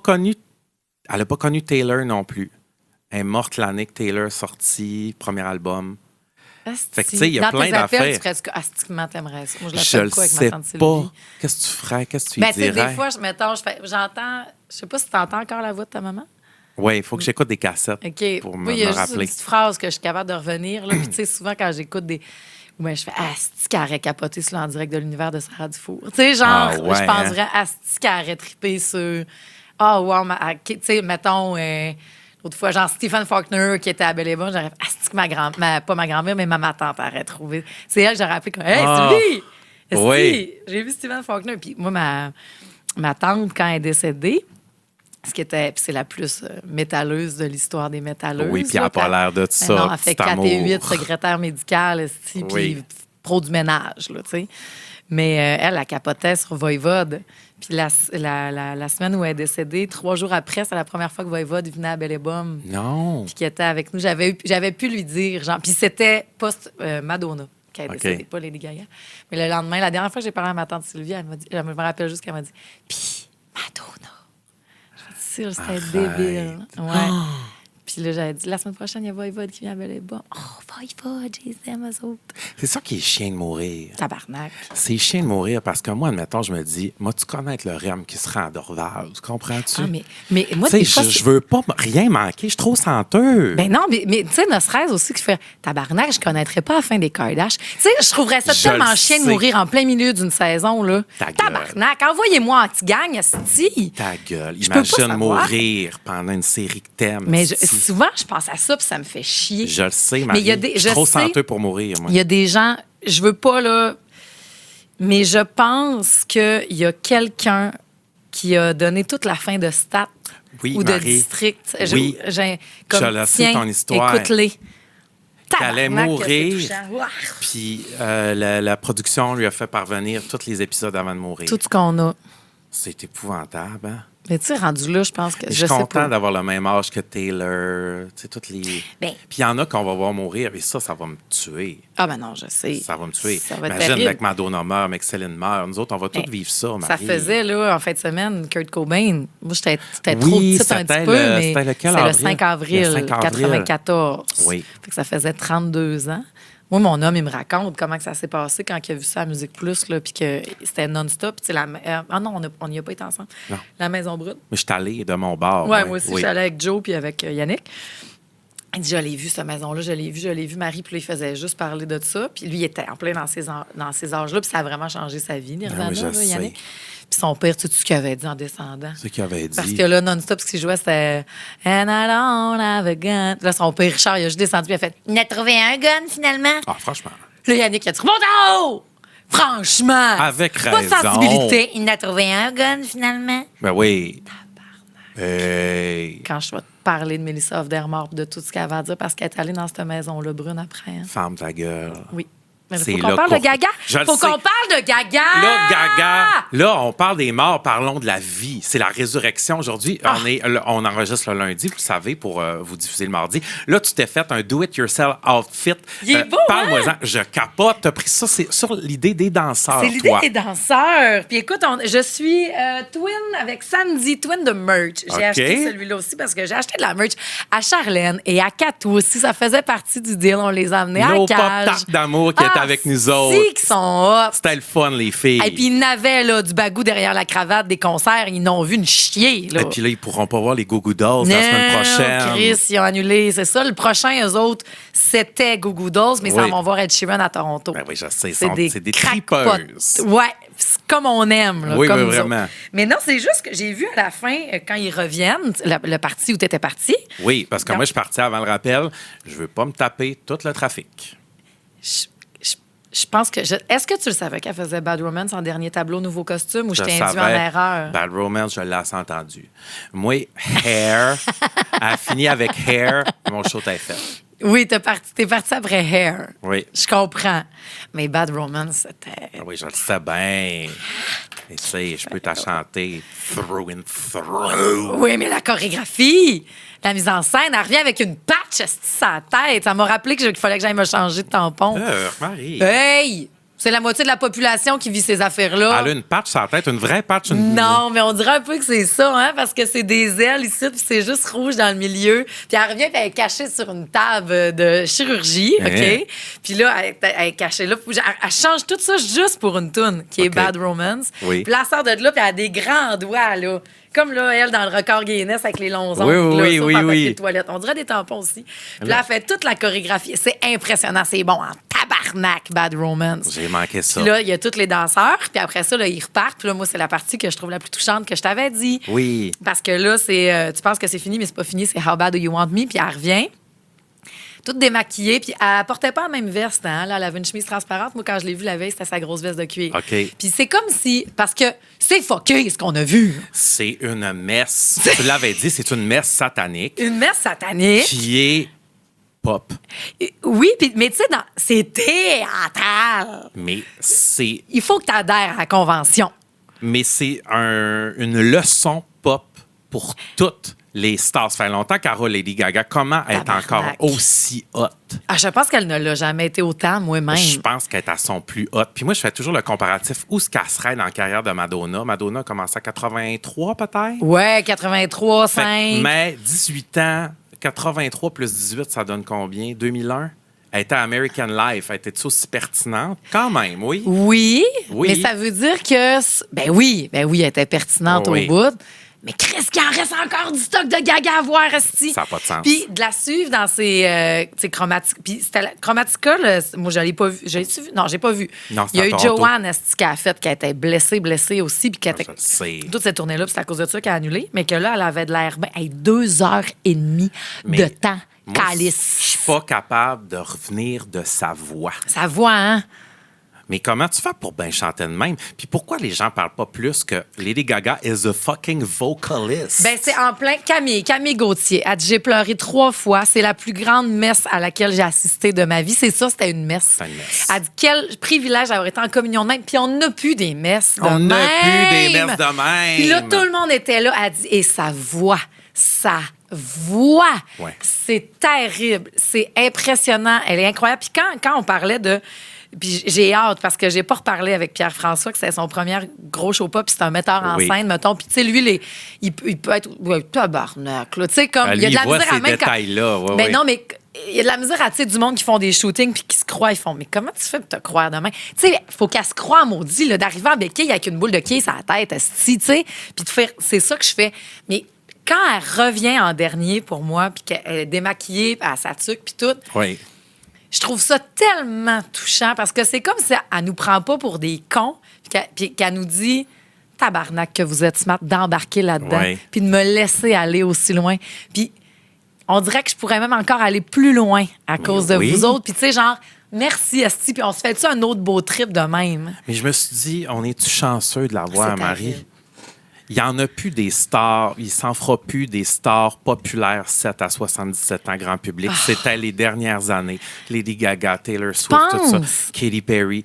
S2: connu Taylor non plus. Elle est morte l'année que Taylor a sorti, premier album.
S3: Asti.
S2: Fait que, tu sais, il y a
S3: Dans
S2: plein
S3: tes appels,
S2: d'affaires.
S3: tu ferais ce que astiquement t'aimerais ça. Moi, je
S2: Je
S3: l'appelle
S2: le
S3: quoi avec ma
S2: sais
S3: tante Sylvie?
S2: pas. Qu'est-ce que tu ferais? Qu'est-ce que tu lui
S3: Ben, tu sais,
S2: dirais?
S3: des fois, j'entends... Je sais pas si t'entends encore la voix de ta maman.
S2: Oui, il faut que j'écoute des cassettes
S3: OK.
S2: pour
S3: Moi,
S2: me
S3: il y a juste
S2: rappeler.
S3: une petite phrase que je suis capable de revenir. Là. Puis, tu sais, souvent, quand j'écoute des... Ben, je fais Asti qui aurait capoté sur l'en direct de l'univers de Sarah Dufour. Tu sais, genre,
S2: Ah ouais,
S3: je penserais Asti qui aurait trippé sur. Ah, wow, tu sais, mettons, l'autre fois, genre Stephen Faulkner qui était à Belle et Bonne, j'aurais fait Asti que pas ma grand-mère, mais ma tante aurait trouvé. C'est elle, j'aurais appelé comme Hey,
S2: Ah.
S3: Sylvie! Esti,
S2: Oui.
S3: j'ai vu Stephen Faulkner. Puis moi, ma tante, quand elle est décédée, puis c'est la plus métalleuse de l'histoire des métalleuses.
S2: Oui, puis elle n'a pas l'air de ça.
S3: Ben non, elle fait
S2: petit
S3: 4 et 8,
S2: amour.
S3: secrétaire médicale, esti,
S2: Oui.
S3: puis pro du ménage, là, tu sais. Mais elle capotait sur Voivode. Puis la semaine où elle est décédée, 3 jours après, c'est la première fois que Voivode venait à Belle et Bomme,
S2: Non.
S3: puis qui était avec nous. J'avais pu lui dire, genre, puis c'était post Madonna qui est décédée, pas Lady Gaga. Mais le lendemain, la dernière fois que j'ai parlé à ma tante Sylvie, elle m'a dit, je me rappelle juste qu'elle m'a dit, puis Madonna. Je me suis dit, c'était débile. Ouais. Puis là, j'avais dit, la semaine prochaine, il y a Voivode qui vient à Belle et Bomme. Oh, Voivode, je les aime, eux autres.
S2: C'est ça qui est chien de mourir.
S3: Tabarnak.
S2: C'est chien de mourir parce que moi, admettons, je me dis, moi, tu connais le REM qui se rend à Dorval. Tu comprends-tu?
S3: Ah, mais moi,
S2: Tu
S3: des
S2: sais,
S3: fois,
S2: je veux pas rien manquer. Je suis trop senteux.
S3: ben non, mais tu sais, ne serait-ce aussi que je fais tabarnak, je connaîtrais pas la fin des Kardashians. Tu sais, je trouverais ça
S2: Je
S3: tellement
S2: le
S3: chien de
S2: sais.
S3: mourir en plein milieu d'une saison, là.
S2: Ta gueule.
S3: Tabarnak, envoyez-moi en petite gang, esti.
S2: Ta gueule.
S3: Je peux pas
S2: Imagine
S3: savoir.
S2: mourir pendant une série que t'aimes.
S3: Mais
S2: si.
S3: souvent, je pense à ça, puis ça me fait chier.
S2: Je le sais,
S3: Mais
S2: Marie.
S3: il y a des-
S2: je suis
S3: je
S2: trop
S3: sais-
S2: senteux pour mourir, moi.
S3: Il y a des gens, je veux pas, là, mais je pense qu'il y a quelqu'un qui a donné toute la fin de Stat
S2: Oui,
S3: ou de
S2: Marie.
S3: District.
S2: Oui.
S3: Comme,
S2: Je le sais,
S3: tiens,
S2: ton histoire.
S3: écoute-les.
S2: Qu'elle allait
S3: Tabarnak, que
S2: mourir.
S3: c'est touchant. Ouah.
S2: Puis la production lui a fait parvenir tous les épisodes avant de mourir.
S3: Tout ce qu'on a.
S2: C'est épouvantable, hein?
S3: Mais tu sais, rendu là, je pense que
S2: Je
S3: je
S2: suis
S3: sais
S2: content
S3: pas.
S2: d'avoir le même âge que Taylor. Tu sais, toutes les.
S3: Ben.
S2: Puis il y en a qu'on va voir mourir, et ça va me tuer.
S3: Ah ben non, je sais.
S2: Ça va me tuer.
S3: Ça va être
S2: Imagine,
S3: terrible.
S2: avec Madonna meurt, avec Céline meurt. Nous autres, on va tous vivre ça, Marie.
S3: Ça faisait, là, en fin de semaine, Kurt Cobain. Moi, j'étais
S2: Oui,
S3: trop petite un
S2: c'était
S3: petit peu, mais
S2: c'était lequel
S3: c'est le
S2: avril?
S3: 5 avril,
S2: Le 5 avril.
S3: 94.
S2: Oui.
S3: Fait que ça faisait 32 ans. Moi, mon homme, il me raconte comment que ça s'est passé quand il a vu ça à Musique Plus, là, puis que c'était non-stop. Tu sais, ah non, on n'y a pas été ensemble.
S2: Non.
S3: La Maison Brune.
S2: Mais je suis allé de mon bar.
S3: Ouais, moi aussi,
S2: oui.
S3: je suis allée avec Joe puis avec Yannick. Il dit, je l'ai vu, cette maison-là, je l'ai vu, Marie. Puis là, il faisait juste parler de ça. Puis lui, il était en plein dans ces âges-là. Puis ça a vraiment changé sa vie, Nirvana,
S2: oui, je
S3: là,
S2: sais.
S3: Yannick. Puis son père, tu sais ce qu'il avait dit en descendant?
S2: C'est ce qu'il avait dit.
S3: Parce que là, non-stop, ce qu'il jouait, c'était And I don't have a gun. Là, son père, Richard, il a juste descendu, il a fait Il a trouvé un gun, finalement.
S2: Ah, franchement.
S3: Là, Yannick, il a dit Remonte en haut! Franchement!
S2: Avec
S3: Pas de
S2: raison.
S3: sensibilité. Il a trouvé un gun, finalement.
S2: Ben oui. Hey.
S3: Quand je vais te parler de Mélissa Off-Dermore de tout ce qu'elle va dire, parce qu'elle est allée dans cette maison-là brune après. Hein.
S2: Ferme ta gueule.
S3: Oui. Mais
S2: C'est
S3: faut qu'on
S2: là
S3: parle
S2: qu'on-
S3: de Gaga.
S2: Je le
S3: Faut
S2: sais.
S3: qu'on parle de Gaga.
S2: Là, Gaga, là, on parle des morts, parlons de la vie. C'est la résurrection aujourd'hui.
S3: Ah.
S2: On enregistre le lundi, vous savez, pour vous diffuser le mardi. Là, tu t'es fait un do-it-yourself outfit.
S3: Il est beau,
S2: Parle-moi-en.
S3: hein?
S2: Je capote. T'as pris ça, c'est sur l'idée des danseurs,
S3: C'est l'idée
S2: toi.
S3: des danseurs. Puis écoute, je suis twin avec Sandy, twin de merch. J'ai
S2: OK.
S3: acheté celui-là aussi parce que j'ai acheté de la merch à Charlène et à Catou aussi. Ça faisait partie du deal. On les a amenés
S2: Nos
S3: à Cage.
S2: pop-tarts d'amour qui étaient avec nous autres.
S3: Si, qui sont hot.
S2: C'était le fun, les filles.
S3: Et puis, ils n'avaient là, du bagou derrière la cravate des concerts. Ils n'ont vu une chier. Là.
S2: Et puis là, ils pourront pas voir les Goo Goo Dolls la semaine prochaine.
S3: Chris, ils ont annulé. C'est ça. Le prochain, eux autres, c'était Goo Goo Dolls, mais ils s'en
S2: Oui.
S3: vont voir Ed Sheeran à Toronto.
S2: Ben oui, je sais.
S3: C'est des
S2: tripeuses.
S3: crackpots. Ouais, c'est comme on aime. Là,
S2: Oui,
S3: comme
S2: oui,
S3: nous
S2: vraiment.
S3: autres. Mais non, c'est juste que j'ai vu à la fin, quand ils reviennent, le parti où tu étais parti,
S2: Oui, parce que
S3: Donc-
S2: moi, je suis parti avant le rappel. Je veux pas me taper tout le trafic.
S3: je pense que... Est-ce que tu le savais qu'elle faisait Bad Romance en dernier tableau, nouveau costume, ou je t'ai
S2: Je
S3: induit en
S2: savais.
S3: erreur?
S2: Bad Romance, je l'ai assez entendu. Moi, Hair, a fini avec Hair, mon show t'a fait.
S3: Oui, t'es parti après Hair.
S2: Oui.
S3: Je comprends. Mais Bad Romance, c'était...
S2: Ah oui, je le sais bien. Et tu sais, je peux t'en chanter through and through.
S3: Oui, mais la chorégraphie, la mise en scène, elle revient avec une patch sur la tête. Ça m'a rappelé qu'il fallait que j'aille me changer de tampon.
S2: Marie.
S3: Hey! C'est la moitié de la population qui vit ces affaires-là.
S2: Elle a une patch sur la tête, une vraie patch.
S3: Non, mais on dirait un peu que c'est ça, hein, parce que c'est des ailes ici, puis c'est juste rouge dans le milieu. Puis elle revient, puis elle est cachée sur une table de chirurgie,
S2: Hein?
S3: OK? Puis là, elle est cachée là. Puis elle change tout ça juste pour une toune, qui est
S2: OK.
S3: Bad Romance.
S2: Oui.
S3: Puis là, elle sort de là, puis elle a des grands doigts, là. Comme là, elle, dans le record Guinness avec les longs ongles.
S2: Oui,
S3: là,
S2: oui,
S3: sauf
S2: oui,
S3: en papier
S2: oui.
S3: de toilette. On dirait des tampons aussi. Puis là, elle fait toute la chorégraphie. C'est impressionnant. C'est bon en tabarnak, Bad Romance.
S2: J'ai manqué ça.
S3: Puis là, il y a tous les danseurs. Puis après ça, là, ils repartent. Puis là, moi, c'est la partie que je trouve la plus touchante que je t'avais dit.
S2: Oui.
S3: Parce que là, tu penses que c'est fini, mais c'est pas fini. C'est How Bad Do You Want Me? Puis elle revient, toute démaquillée. Puis elle portait pas la même veste. Hein? Là, elle avait une chemise transparente. Moi, quand je l'ai vue la veille, c'était sa grosse veste de cuir.
S2: OK.
S3: Puis c'est comme si... Parce que c'est fucké, ce qu'on a vu.
S2: C'est une messe. Tu l'avais dit, c'est une messe satanique
S3: Une messe satanique.
S2: qui est pop.
S3: Oui, mais tu sais, c'est théâtral.
S2: Mais c'est
S3: Il faut que tu adhères à la convention.
S2: une leçon pop pour toutes les stars. Ça fait longtemps, Carole Lady Gaga. Comment être
S3: Tabarnak.
S2: encore aussi hot?
S3: Ah, je pense qu'elle ne l'a jamais été autant, moi-même.
S2: Je pense qu'elle est à son plus hot. Puis moi, je fais toujours le comparatif. Où se casserait dans la carrière de Madonna? Madonna a commencé à 83, peut-être?
S3: Ouais, 83,
S2: Fait que,
S3: 5.
S2: mais 18 ans, 83 plus 18, ça donne combien? 2001? Elle était à American Life. Elle était aussi pertinente? Quand même, oui.
S3: Oui,
S2: Oui.
S3: mais ça veut dire que... Ben oui, elle était pertinente
S2: Oui.
S3: au bout. Mais Chris, qu'il en reste encore du stock de Gaga à voir, esti.
S2: Ça n'a pas de sens.
S3: Puis de la suivre dans ses Chromatica. Puis c'était Chromatica, là, moi, je l'ai pas vu. J'ai-tu vu? Non, j'ai pas vu.
S2: Non,
S3: Il y a eu
S2: c'était à Toronto.
S3: Joanne, esti, qui a fait, qui a été blessée aussi. Puis qui a été...
S2: Je le sais.
S3: Toute cette tournée-là, puis c'est à cause de ça qu'elle a annulé. Mais que là, elle avait de l'air bien. Hey, 2h30
S2: Mais
S3: de temps.
S2: Moi, je
S3: Calice.
S2: suis pas capable de revenir de sa voix.
S3: Ça voit, hein?
S2: Mais comment tu fais pour bien chanter de même? Puis pourquoi les gens parlent pas plus que Lady Gaga is a fucking vocalist?
S3: Ben, c'est en plein. Camille Gauthier a dit: j'ai pleuré 3 fois. C'est la plus grande messe à laquelle j'ai assisté de ma vie. C'est ça, c'était une messe.
S2: C'est une messe.
S3: Elle dit: quel privilège d'avoir été en communion de même. Puis on n'a plus des messes de
S2: On
S3: même.
S2: n'a plus des messes de même.
S3: Puis là, tout le monde était là. Elle dit: et sa voix.
S2: Ouais.
S3: C'est terrible. C'est impressionnant. Elle est incroyable. Puis quand on parlait de. Puis j'ai hâte parce que j'ai pas reparlé avec Pierre-François, que c'était son premier gros show-pop, puis c'est un metteur en scène, mettons. Puis tu sais, lui, il peut être tabarnak, là. Tu sais, comme, il y a de la misère à même
S2: détails-là.
S3: Ben non, mais il y a de la misère à, tu sais, du monde qui font des shootings puis qui se croient, ils font, mais comment tu fais pour te croire demain? Tu sais, il faut qu'elle se croie, maudit, là, d'arriver en béquille avec une boule de quille sur la tête, asti, tu sais, puis de faire, c'est ça que je fais. Mais quand elle revient en dernier pour moi, puis qu'elle est démaquillée, à sa tuque, puis tout...
S2: Oui.
S3: Je trouve ça tellement touchant parce que c'est comme si elle nous prend pas pour des cons puis qu'elle nous dit tabarnak que vous êtes smart d'embarquer là-dedans puis de me laisser aller aussi loin. Puis on dirait que je pourrais même encore aller plus loin à cause de vous autres. Puis tu sais, genre, merci Asti, puis on se fait-tu un autre beau trip de même?
S2: Mais je me suis dit, on est-tu chanceux de l'avoir, Marie? Il n'y en a plus des stars, il s'en fera plus des stars populaires 7 à 77 ans grand public. C'était les dernières années. Lady Gaga, Taylor Swift, tout ça. Katy Perry.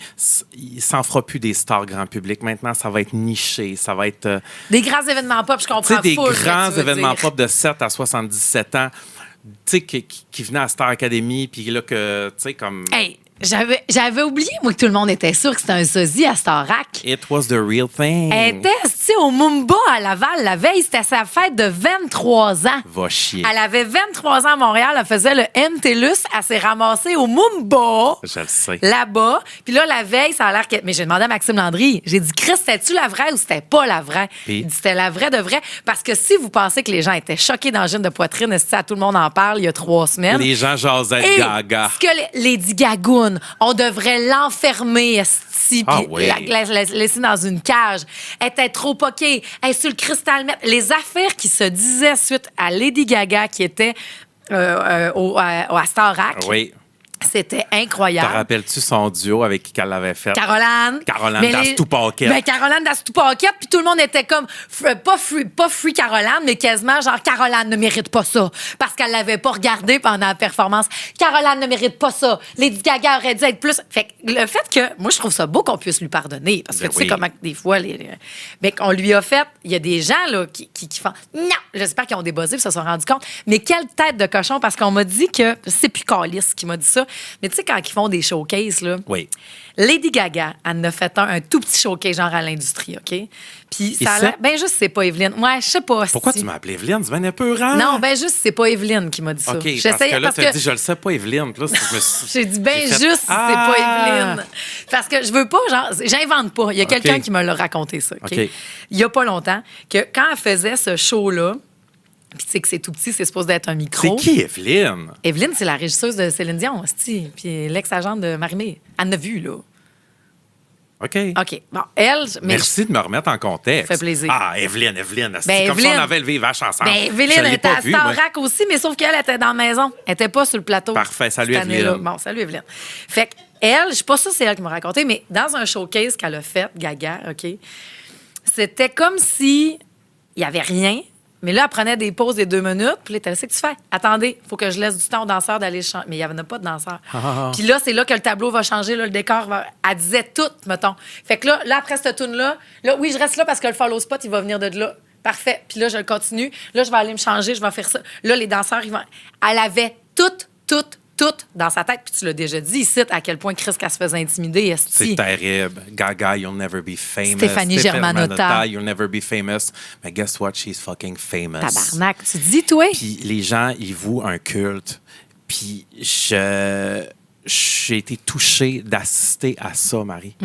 S2: Il s'en fera plus des stars grand public. Maintenant, ça va être niché. Ça va être...
S3: des grands événements pop, je comprends.
S2: Tu sais, des grands événements pop de 7 à 77 ans, tu sais, qui venaient à Star Academy, puis là, que, tu sais, comme...
S3: Hey! J'avais oublié, moi, que tout le monde était sûr que c'était un sosie à Starac.
S2: It was the real thing.
S3: Elle était, tu sais, au Mumba à Laval la veille. C'était sa fête de 23 ans.
S2: Va chier.
S3: Elle avait 23 ans à Montréal. Elle faisait le MTLUS. Elle s'est ramassée au Mumba.
S2: Je le sais.
S3: Là-bas. Puis là, la veille, ça a l'air que... Mais j'ai demandé à Maxime Landry. J'ai dit, Chris, c'était-tu la vraie ou c'était pas la vraie?
S2: Puis?
S3: Il dit, c'était la vraie de vraie. Parce que si vous pensez que les gens étaient choqués d'angine de poitrine, à tout le monde en parle il y a 3 semaines.
S2: Les gens jasaient
S3: Et
S2: Gaga.
S3: ce que Lady Gagoune, on devrait l'enfermer, esti, puis la laisser dans une cage. Elle était trop poquée. Elle est sur le cristal mètre. Les affaires qui se disaient suite à Lady Gaga qui était à Starac.
S2: Oui.
S3: C'était
S2: Te
S3: incroyable.
S2: rappelles-tu son duo avec qui qu'elle l'avait fait?
S3: Caroline
S2: Das Tupac.
S3: Ben, Caroline Das Tupac, puis tout le monde était comme, pas free Caroline, mais quasiment genre, Caroline ne mérite pas ça, parce qu'elle l'avait pas regardé pendant la performance. Caroline ne mérite pas ça. Lady Gaga aurait dû être plus... Fait que le fait que, moi, je trouve ça beau qu'on puisse lui pardonner, parce que tu sais comment des fois, ben, on lui a fait, il y a des gens là qui font, non, j'espère qu'ils ont débuzzé puis se sont rendus compte, mais quelle tête de cochon, parce qu'on m'a dit que, c'est plus Calice qui m'a dit ça, mais tu sais, quand ils font des showcases, là, Lady Gaga, elle en a fait un tout petit showcase, genre à l'industrie, OK? Puis ça a l'air... Ben juste, c'est pas Evelyne. Ouais, je sais pas.
S2: Pourquoi tu m'as appelé Evelyne? C'est bien un peu rare.
S3: Non, ben juste, c'est pas Evelyne qui m'a dit ça.
S2: OK, parce que là, tu as dit, je le sais pas, Evelyne. Puis là,
S3: j'ai dit, juste, c'est pas Evelyne. Parce que je veux pas, genre, j'invente pas. Il y a quelqu'un qui me l'a raconté, ça, OK? Il y a pas longtemps, que quand elle faisait ce show-là, puis tu sais que c'est tout petit, c'est supposé être un micro.
S2: C'est qui, Evelyne?
S3: Evelyne, c'est la régisseuse de Céline Dion, aussi, puis l'ex-agente de Marie-Mé. Elle en a vu, là.
S2: OK.
S3: Bon, elle...
S2: Merci de me remettre en contexte.
S3: Ça fait plaisir.
S2: Ah, Evelyne.
S3: Ben,
S2: C'est comme
S3: Evelyne,
S2: si on avait levé les vaches ensemble.
S3: Ben, Evelyne était à Starac aussi, mais sauf qu'elle était dans la maison. Elle était pas sur le plateau.
S2: Parfait. Salut, Evelyne.
S3: Bon, salut, Evelyne. Fait qu'elle, je sais pas ça, c'est elle qui m'a raconté, mais dans un showcase qu'elle a fait, Gaga, OK, c'était comme si il y avait rien. Mais là, elle prenait des pauses des 2 minutes. Puis là, qu'est-ce que tu fais? Attendez, il faut que je laisse du temps aux danseurs d'aller chanter. Mais il n'y avait pas de danseurs. Puis là, c'est là que le tableau va changer, là, le décor va... Elle disait tout, mettons. Fait que là après cette tune-là, oui, je reste là parce que le follow spot, il va venir de là. Parfait. Puis là, je le continue. Là, je vais aller me changer, je vais faire ça. Là, les danseurs, ils vont... Elle avait tout dans sa tête. Puis tu l'as déjà dit ici, à quel point Chris qu'elle se faisait intimider.
S2: C'est terrible. Gaga, you'll never be famous.
S3: Stéphanie Germanotta.
S2: You'll never be famous. Mais guess what? She's fucking famous.
S3: Tabarnak, tu dis, toi?
S2: Puis les gens, ils vouent un culte. Puis j'ai été touché d'assister à ça, Marie.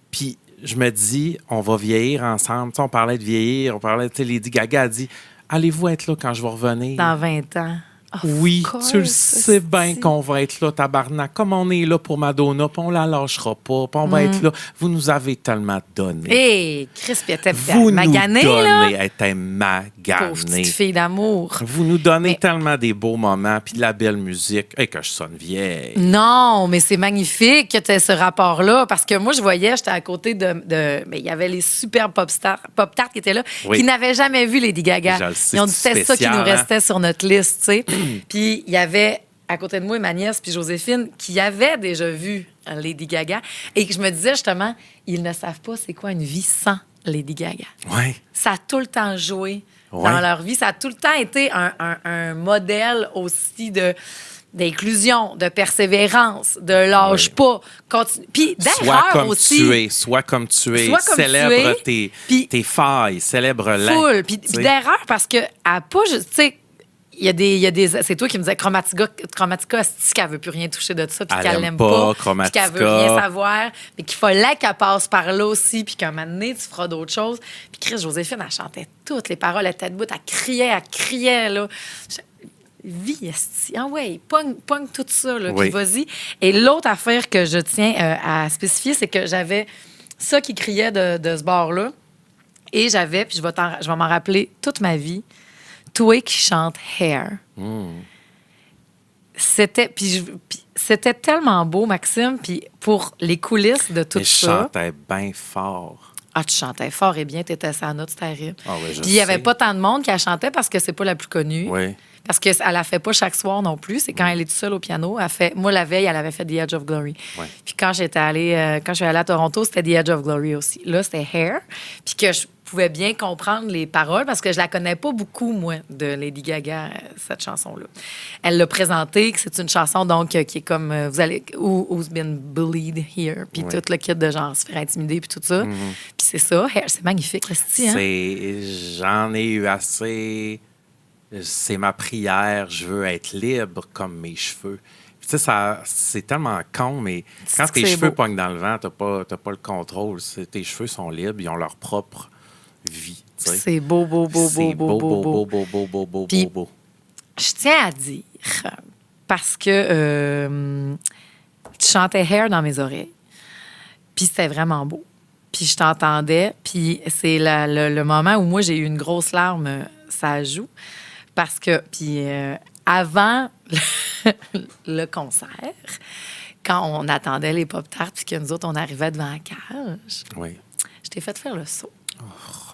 S2: Puis je me dis, on va vieillir ensemble. Tu sais, on parlait de vieillir, on parlait, tu sais, Lady Gaga a dit, allez-vous être là quand je vais revenir?
S3: Dans 20 ans.
S2: Oui,
S3: course,
S2: tu le sais bien
S3: esti.
S2: qu'on va être là, tabarnak. Comme on est là pour Madonna, puis on la lâchera pas, puis on va être là. Vous nous avez tellement donné.
S3: Hé, Chris, puis elle était
S2: Vous
S3: maganée,
S2: nous
S3: là.
S2: donnez, elle était
S3: Pauvre petite
S2: maganée.
S3: fille d'amour.
S2: Vous nous donnez
S3: Mais-
S2: tellement des beaux moments, puis de la belle musique. Et que je sonne vieille.
S3: Non, mais c'est magnifique que tu aies ce rapport-là. Parce que moi, je voyais, j'étais à côté mais il y avait les super pop-stars qui étaient là,
S2: Oui.
S3: qui n'avaient jamais vu Lady Gaga.
S2: Je le sais,
S3: Ils ont dit
S2: c'est
S3: c'était ça qui nous
S2: spécial, hein?
S3: restait sur notre liste, tu sais. Puis il y avait à côté de moi ma nièce puis Joséphine qui avaient déjà vu Lady Gaga. Et que je me disais justement, ils ne savent pas c'est quoi une vie sans Lady Gaga.
S2: Ouais.
S3: Ça a tout le temps joué
S2: Ouais.
S3: dans leur vie. Ça a tout le temps été un modèle aussi d'inclusion, de persévérance, de lâche pas. Continue. Puis
S2: Sois
S3: d'erreur
S2: comme
S3: aussi.
S2: tu es, sois comme tu es.
S3: Sois comme
S2: Célèbre
S3: tu es. Puis-
S2: tes failles, célèbre-les.
S3: Full. Puis
S2: Tu sais.
S3: d'erreur parce que à pas juste, tu sais, il y a des c'est toi qui me disais Chromatica c'est qu'elle veut plus rien toucher de ça puis
S2: Elle
S3: qu'elle
S2: aime
S3: l'aime
S2: pas,
S3: pas puis
S2: Chromatica.
S3: qu'elle veut rien savoir mais qu'il fallait qu'elle passe par là aussi puis qu'un moment donné tu feras d'autres choses puis Chris Joséphine elle chantait toutes les paroles, elle était debout, elle criait là. Vie, esti. Ah ouais, pogne tout ça, là,
S2: Oui.
S3: puis vas-y. Et l'autre affaire que je tiens à spécifier, c'est que j'avais ça qui criait de ce bord-là. Et j'avais, puis je vais m'en rappeler toute ma vie, toi qui chante Hair. C'était, puis c'était tellement beau, Maxime, puis pour les coulisses de tout
S2: Mais je
S3: ça.
S2: chantais bien fort.
S3: Ah, tu chantais fort et bien, t'étais sa note, c'était terrible.
S2: Ah ouais, je
S3: Puis il n'y avait
S2: sais.
S3: pas tant de monde qui la chantait parce que c'est pas la plus connue.
S2: Oui.
S3: Parce qu'elle la fait pas chaque soir non plus. C'est quand elle est toute seule au piano. Moi, la veille, elle avait fait The Edge of Glory.
S2: Ouais.
S3: Puis quand je suis allée à Toronto, c'était The Edge of Glory aussi. Là, c'était Hair. Puis que je pouvais bien comprendre les paroles parce que je la connais pas beaucoup, moi, de Lady Gaga, cette chanson-là. Elle l'a présentée, que c'est une chanson, donc, qui est comme, vous allez, Who's been bullied here? Puis
S2: Ouais.
S3: tout le kit de genre se faire intimider, puis tout ça. Puis c'est ça, Hair, c'est magnifique, Christy, hein?
S2: J'en ai eu assez. C'est ma prière. Je veux être libre comme mes cheveux. Puis, tu sais, c'est tellement con, mais quand
S3: que
S2: tes
S3: c'est
S2: cheveux
S3: beau.
S2: pognent dans le vent, t'as pas le contrôle. Tes cheveux sont libres, ils ont leur propre vie. Tu sais.
S3: C'est beau, beau, beau, beau,
S2: C'est
S3: beau, beau, beau.
S2: beau,
S3: Puis-
S2: beau.
S3: Je tiens à dire, parce que tu chantais Hair dans mes oreilles, puis c'était vraiment beau. Puis je t'entendais, puis c'est le moment où moi, j'ai eu une grosse larme, ça joue, parce que, puis avant le concert, quand on attendait les Pop-Tarts, puis que nous autres, on arrivait devant la cage,
S2: Oui.
S3: je t'ai fait faire le saut.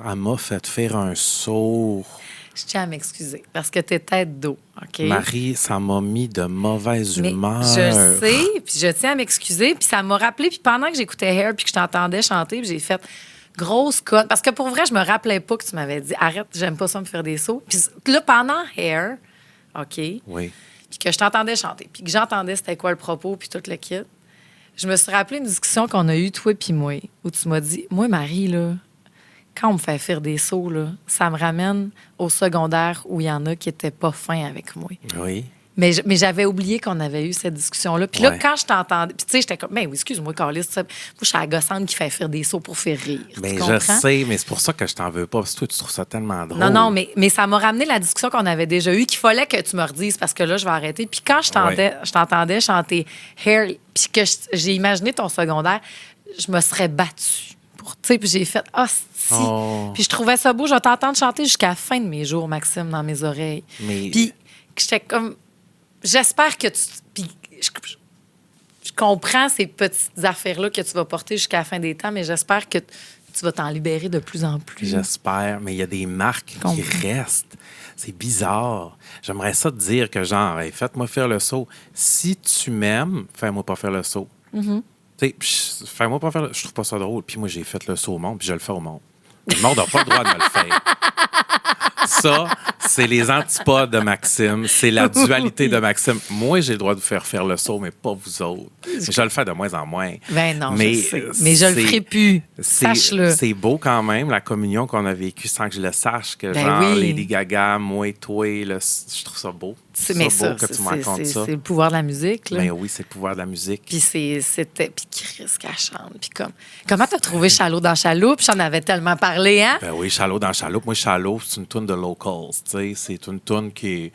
S2: Elle m'a fait faire un saut.
S3: Je tiens à m'excuser, parce que t'es tête d'eau, OK?
S2: Marie, ça m'a mis de mauvaise
S3: Mais
S2: humeur.
S3: je sais, puis je tiens à m'excuser. Puis ça m'a rappelé, puis pendant que j'écoutais Hair, puis que je t'entendais chanter, puis j'ai fait grosse conne. Parce que pour vrai, je me rappelais pas que tu m'avais dit arrête, j'aime pas ça me faire des sauts. Puis là, pendant Hair, OK, puis
S2: Oui.
S3: que je t'entendais chanter, puis que j'entendais c'était quoi le propos, puis tout le kit, je me suis rappelé une discussion qu'on a eue, toi puis moi, où tu m'as dit moi, Marie, là, quand on me fait faire des sauts, là, ça me ramène au secondaire où il y en a qui étaient pas fins avec moi.
S2: Oui.
S3: Mais j'avais oublié qu'on avait eu cette discussion-là. Puis là,
S2: Ouais.
S3: quand je t'entendais, puis tu sais, j'étais comme, mais oui, excuse-moi, Carlis, moi, je suis la gossante qui fait faire des sauts pour faire rire.
S2: Mais
S3: tu
S2: je
S3: comprends?
S2: sais, mais c'est pour ça que je t'en veux pas. Parce que toi, tu trouves ça tellement drôle.
S3: Non, mais ça m'a ramené la discussion qu'on avait déjà eue, qu'il fallait que tu me redises parce que là, je vais arrêter. Puis quand je t'entendais chanter Hair, puis que j'ai imaginé ton secondaire, je me serais battue. Tu sais, puis j'ai fait, si.
S2: Oh.
S3: Puis je trouvais ça beau. Je vais t'entendre chanter jusqu'à la fin de mes jours, Maxime, dans mes oreilles.
S2: Mais-
S3: Puis j'étais comme, j'espère que tu. Puis je comprends ces petites affaires-là que tu vas porter jusqu'à la fin des temps, mais j'espère que tu vas t'en libérer de plus en plus.
S2: J'espère, mais il y a des marques qui
S3: Comprends.
S2: restent. C'est bizarre. J'aimerais ça te dire que genre, hey, faites-moi faire le saut. Si tu m'aimes, fais-moi pas faire le saut.
S3: Mm-hmm.
S2: Tu sais, fais-moi pas faire le... Je trouve pas ça drôle. Puis moi, j'ai fait le saut au monde, puis je le fais au monde. Le monde n'a pas le droit de me le faire. Ça, c'est les antipodes de Maxime. C'est la dualité de Maxime. Moi, j'ai le droit de vous faire le saut, mais pas vous autres. Mais je le fais de moins en moins.
S3: Ben non,
S2: Mais,
S3: je sais. Mais je le
S2: c'est-
S3: ferai plus. Sache-le.
S2: C'est beau quand même, la communion qu'on a vécue sans que je le sache, que
S3: Ben
S2: genre
S3: oui.
S2: Lady Gaga, moi, toi, là, je trouve ça beau. Je
S3: Mais
S2: trouve ça
S3: ça,
S2: beau que tu me racontes ça.
S3: c'est le pouvoir de la musique, là.
S2: Ben oui, c'est le pouvoir de la musique.
S3: Puis c'était... Puis Chris qu'elle chante. Puis comment t'as trouvé Chalot dans Chalot? Puis j'en avais tellement parlé, hein?
S2: Ben oui, Chalot dans Chaloupe. Moi, Chalot, c'est une toune de locals. Tu sais, c'est une toune qui est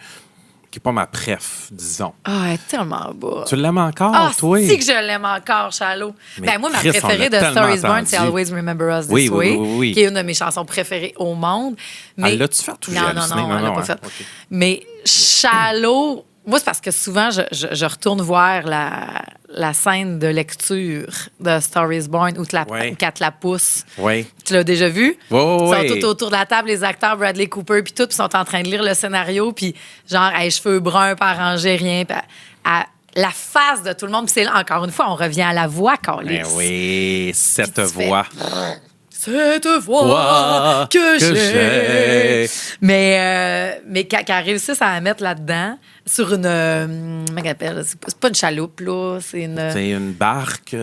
S2: qui n'est pas ma préf, disons.
S3: Ah, elle est tellement beau.
S2: Tu l'aimes encore,
S3: Ah,
S2: toi?
S3: si que je l'aime encore, Shallow.
S2: Mais
S3: Ben, moi, ma
S2: Chris, on
S3: préférée
S2: l'a
S3: de Star is
S2: tellement
S3: Born, c'est
S2: entendu.
S3: Always Remember Us This
S2: Oui,
S3: Way,
S2: oui.
S3: qui est une de mes chansons préférées au monde. Mais...
S2: Elle l'a-tu fait ou j'ai
S3: Non,
S2: halluciné?
S3: elle l'a pas
S2: hein?
S3: faite.
S2: OK.
S3: Mais Shallow, moi, c'est parce que souvent, je retourne voir la scène de lecture de Star is Born où
S2: Ouais.
S3: qu'elle te la pousse.
S2: Oui.
S3: Tu l'as déjà vu?
S2: Oui,
S3: Ils
S2: oui.
S3: sont tous autour de la table, les acteurs, Bradley Cooper, puis tout, puis sont en train de lire le scénario, puis genre, hey, cheveux bruns, pas arrangés, rien. Puis la face de tout le monde. Puis c'est encore une fois, on revient à la voix, Carlis.
S2: Ben oui, cette
S3: Puis tu fais-
S2: voix.
S3: Cette voix que j'ai. Mais qu'elle réussisse à la mettre là-dedans, sur une. Comment elle appelle? C'est pas une chaloupe, là. C'est une.
S2: C'est une barque.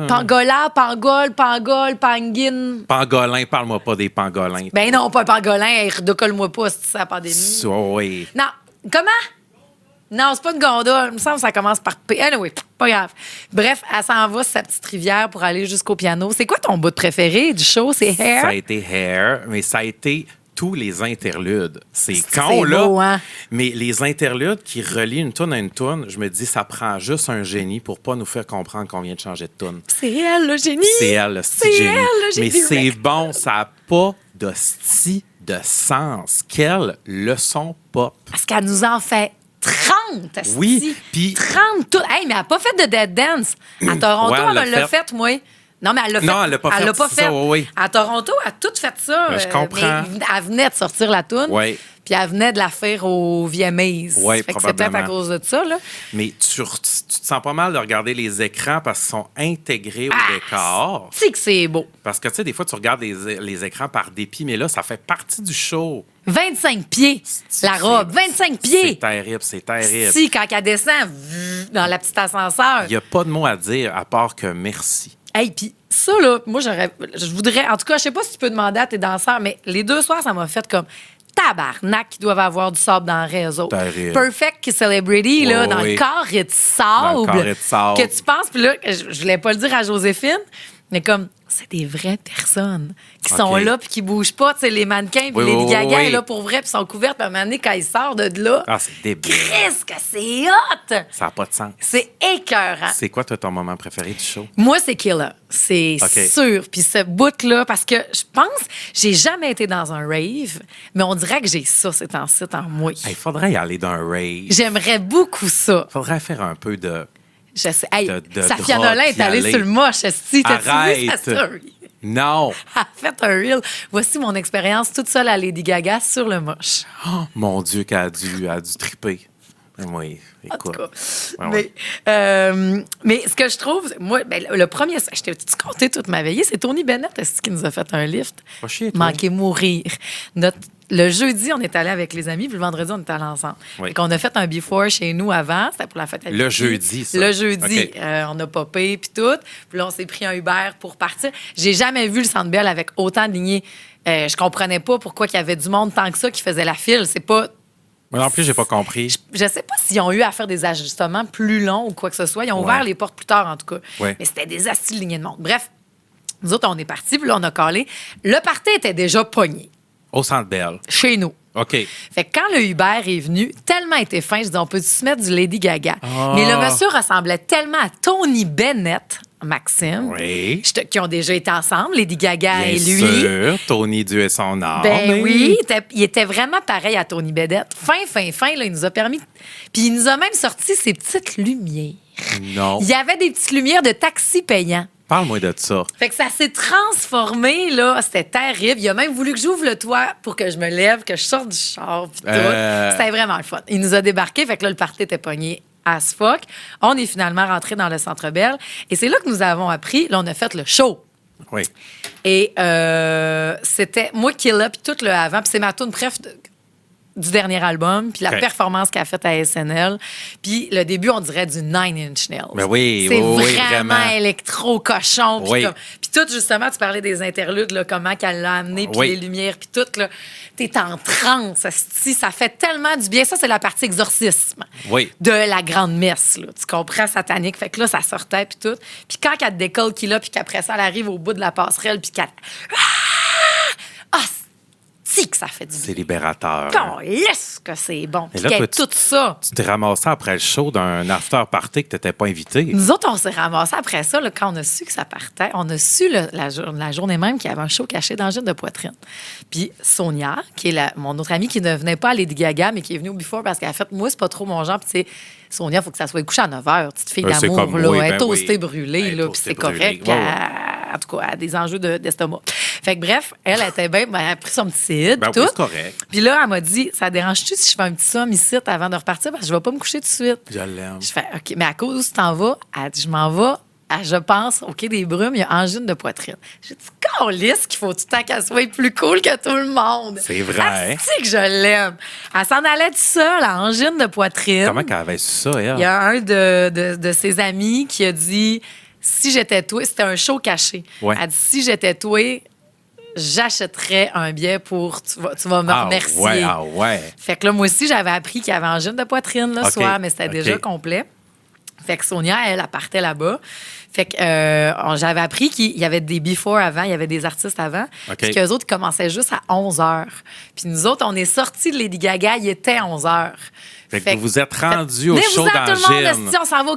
S3: Pangola, pangole, panguine.
S2: Pangolin, parle-moi pas des pangolins.
S3: Ben non, pas un pangolin. Hey, redécolle-moi pas, c'est la pandémie.
S2: Oui.
S3: Non. Comment? Non, c'est pas une gondole. Il me semble que ça commence par P. Anyway, pas grave. Bref, elle s'en va sur sa petite rivière pour aller jusqu'au piano. C'est quoi ton bout préféré du show? C'est Hair?
S2: Ça a été Hair, mais ça a été tous les interludes. C'est
S3: C'est
S2: con, là.
S3: beau, hein?
S2: Mais les interludes qui relient une toune à une toune, je me dis, ça prend juste un génie pour pas nous faire comprendre qu'on vient de changer de toune.
S3: C'est elle, le génie.
S2: C'est elle, le
S3: C'est
S2: style génie.
S3: elle, le génie.
S2: Mais c'est bon, ça n'a pas d'hostie de sens. Quelle leçon pop.
S3: Parce qu'elle nous en fait 30. asti.
S2: Oui, puis-
S3: 30 tout. Hey, mais elle n'a pas fait de Dead Dance. À Toronto,
S2: Ouais, elle
S3: elle
S2: l'a
S3: me l'a
S2: fait.
S3: fait, moi. Non, mais elle l'a fait.
S2: Non, elle l'a pas fait,
S3: l'a pas
S2: c'est ça, oui, oui.
S3: À Toronto, elle a tout fait ça.
S2: Je comprends.
S3: mais elle venait de sortir la toune.
S2: Oui.
S3: Puis elle venait de la faire au VMAs.
S2: Oui,
S3: Fait que c'est peut-être à
S2: probablement.
S3: cause de ça, là.
S2: Mais tu te sens pas mal de regarder les écrans parce qu'ils sont intégrés au
S3: Ah,
S2: décor.
S3: C'est que c'est beau.
S2: Parce que, tu sais, des fois, tu regardes les écrans par dépit, mais là, ça fait partie du show.
S3: 25 pieds, la
S2: C'est-
S3: robe. 25 pieds.
S2: C'est terrible, c'est terrible.
S3: Si, quand elle descend dans la petite ascenseur.
S2: Il n'y a pas de mot à dire à part que merci.
S3: Hey, puis ça, là, moi, je voudrais... En tout cas, je sais pas si tu peux demander à tes danseurs, mais les 2 soirs, ça m'a fait comme... Tabarnak qui doivent avoir du sable dans le réseau.
S2: Terrible.
S3: Perfect Celebrity, là,
S2: Oui,
S3: dans
S2: oui.
S3: le carré de sable.
S2: Dans le carré de sable.
S3: Que tu penses, puis là, je voulais pas le dire à Joséphine, mais comme, c'est des vraies personnes qui sont
S2: OK.
S3: là puis qui bougent pas. Tu sais, les mannequins, puis
S2: Oui,
S3: les
S2: oui,
S3: Gaga
S2: oui.
S3: est là pour vrai, puis sont couvertes. Puis à un moment donné, quand ils sortent de là,
S2: Ah, c'est débile.
S3: qu'est-ce que c'est hot!
S2: Ça n'a pas de sens.
S3: C'est écœurant.
S2: C'est quoi, toi, ton moment préféré du show?
S3: Moi, c'est Killa. C'est
S2: OK.
S3: sûr. Puis ce bout-là, parce que je pense, j'ai jamais été dans un rave, mais on dirait que j'ai ça, c'est en site en moi.
S2: Il faudrait y aller dans un rave.
S3: J'aimerais beaucoup ça.
S2: Faudrait faire un peu de...
S3: Je sais. Hey,
S2: de
S3: Safia
S2: drop,
S3: Nolin est
S2: y
S3: allée
S2: aller.
S3: sur le moche. Esti. T'as-tu vu sa
S2: Arrête.
S3: story?
S2: Non!
S3: Elle a fait un reel. Voici mon expérience toute seule à Lady Gaga sur le moche.
S2: Oh, mon Dieu, qu'elle a dû triper. Oui,
S3: En tout
S2: écoute.
S3: cas.
S2: Ouais, ouais.
S3: Mais ce que je trouve, moi, ben, le premier, je t'ai compté toute ma veillée, c'est Tony Bennett est-ce qui nous a fait un lift.
S2: Pas chier, toi.
S3: Manquer mourir. Le jeudi, on est allé avec les amis, puis le vendredi, on est allé ensemble.
S2: Oui.
S3: On a fait un before chez nous avant, c'était pour la fête à
S2: Le
S3: Pipi.
S2: jeudi, ça.
S3: Le jeudi,
S2: OK.
S3: on a popé, puis tout. Puis là, on s'est pris un Uber pour partir. J'ai jamais vu le Centre Bell avec autant de lignées. Je comprenais pas pourquoi il y avait du monde tant que ça qui faisait la file. C'est pas...
S2: Moi non plus, j'ai pas compris.
S3: Je sais pas s'ils ont eu à faire des ajustements plus longs ou quoi que ce soit. Ils ont
S2: Ouais.
S3: ouvert les portes plus tard, en tout cas.
S2: Ouais.
S3: Mais c'était des astis de lignées de monde. Bref, nous autres, on est partis, puis là, on a calé. Le party était déjà pogné,
S2: Au Centre Bell.
S3: chez nous.
S2: OK.
S3: Fait que quand le Uber est venu, tellement été fin, je dis, on peut se mettre du Lady Gaga.
S2: Ah.
S3: Mais le monsieur ressemblait tellement à Tony Bennett, Maxime,
S2: Oui.
S3: qui ont déjà été ensemble, Lady Gaga
S2: Bien
S3: et lui.
S2: sûr. Tony, Dieu et son âme.
S3: Ben oui, il était vraiment pareil à Tony Bennett. Fin, là, il nous a permis... Puis il nous a même sorti ses petites lumières.
S2: Non.
S3: Il y avait des petites lumières de taxi payant.
S2: Parle-moi de ça.
S3: Fait que ça s'est transformé, là. C'était terrible. Il a même voulu que j'ouvre le toit pour que je me lève, que je sorte du char, puis tout. C'était vraiment le fun. Il nous a débarqué, fait que là, le party était pogné as fuck. On est finalement rentré dans le Centre Bell. Et c'est là que nous avons appris, là, on a fait le show.
S2: Oui.
S3: Et c'était moi qui là, puis tout le avant. Puis c'est ma tune préf du dernier album, puis la
S2: OK.
S3: performance qu'elle a faite à SNL. Puis le début, on dirait du Nine Inch Nails.
S2: Ben oui,
S3: c'est
S2: oui, oui,
S3: vraiment
S2: vraiment.
S3: électro-cochon. Puis
S2: Oui.
S3: puis tout, justement, tu parlais des interludes, là, comment qu'elle l'a amené, puis
S2: Oui.
S3: les lumières, puis tout, là. T'es en transe, asti, ça fait tellement du bien. Ça, c'est la partie exorcisme
S2: Oui.
S3: de la grande messe, là. Tu comprends, satanique. Fait que là, ça sortait, puis tout. Puis quand elle te décolle qu'il a, puis qu'après ça, elle arrive au bout de la passerelle, puis qu'elle... Ah, asti que ça fait du bien.
S2: C'est libérateur.
S3: Laisse que c'est bon.
S2: Et
S3: Puis
S2: là,
S3: qu'elle
S2: toi,
S3: tout ça.
S2: Tu t'es ramassé après le show d'un after party que tu n'étais pas invité.
S3: Nous autres, on s'est ramassés après ça, là, quand on a su que ça partait. On a su la journée même qu'il y avait un show caché dans le gîte de poitrine. Puis Sonia, qui est mon autre amie, qui ne venait pas à Lady Gaga, mais qui est venue au Before parce qu'elle a fait, moi, c'est pas trop mon genre. Puis tu sais, Sonia, il faut que ça soit couché à 9 h. Petite fille
S2: C'est
S3: d'amour,
S2: comme
S3: là.
S2: moi,
S3: Elle est
S2: ben
S3: toastée,
S2: oui.
S3: brûlée,
S2: Elle est
S3: là. Puis
S2: toastée,
S3: c'est
S2: brûlée.
S3: correct.
S2: Ouais, ouais.
S3: En tout cas, elle a des enjeux d'estomac. Fait que bref, elle était bien, elle a pris son petit hit,
S2: Ben
S3: tout.
S2: oui, c'est correct.
S3: Puis là, elle m'a dit, ça dérange-tu si je fais un petit somme ici avant de repartir parce que je vais pas me coucher tout de suite.
S2: Je l'aime.
S3: Je fais, OK, mais à cause où tu t'en vas, elle dit, je m'en vais. Je pense, au Quai des Brumes, il y a angine de poitrine. J'ai dit, calisse qu'il faut tout le temps qu'elle soit plus cool que tout le monde.
S2: C'est vrai.
S3: C'est que je l'aime. Elle s'en allait toute seule, à angine de poitrine.
S2: Comment qu'elle avait su ça, elle?
S3: Il y a un de ses amis qui a dit, si j'étais toi, c'était un show caché.
S2: Ouais.
S3: Elle dit, si j'étais toi, j'achèterais un billet pour, tu vas me remercier.
S2: Ouais, ah ouais.
S3: Fait que là, moi aussi, j'avais appris qu'il y avait angine de poitrine le
S2: OK,
S3: soir, mais c'était
S2: OK.
S3: déjà complet. Fait que Sonia, elle partait là-bas. Fait que j'avais appris qu'il y avait des before avant, il y avait des artistes avant.
S2: OK.
S3: Puis qu'eux autres, ils commençaient juste à 11 h. Puis nous autres, on est sortis de Lady Gaga, il était 11 h.
S2: Fait que vous vous êtes rendus au show
S3: Venez-vous-en, tout le monde,
S2: d'angine.
S3: esti, on s'en va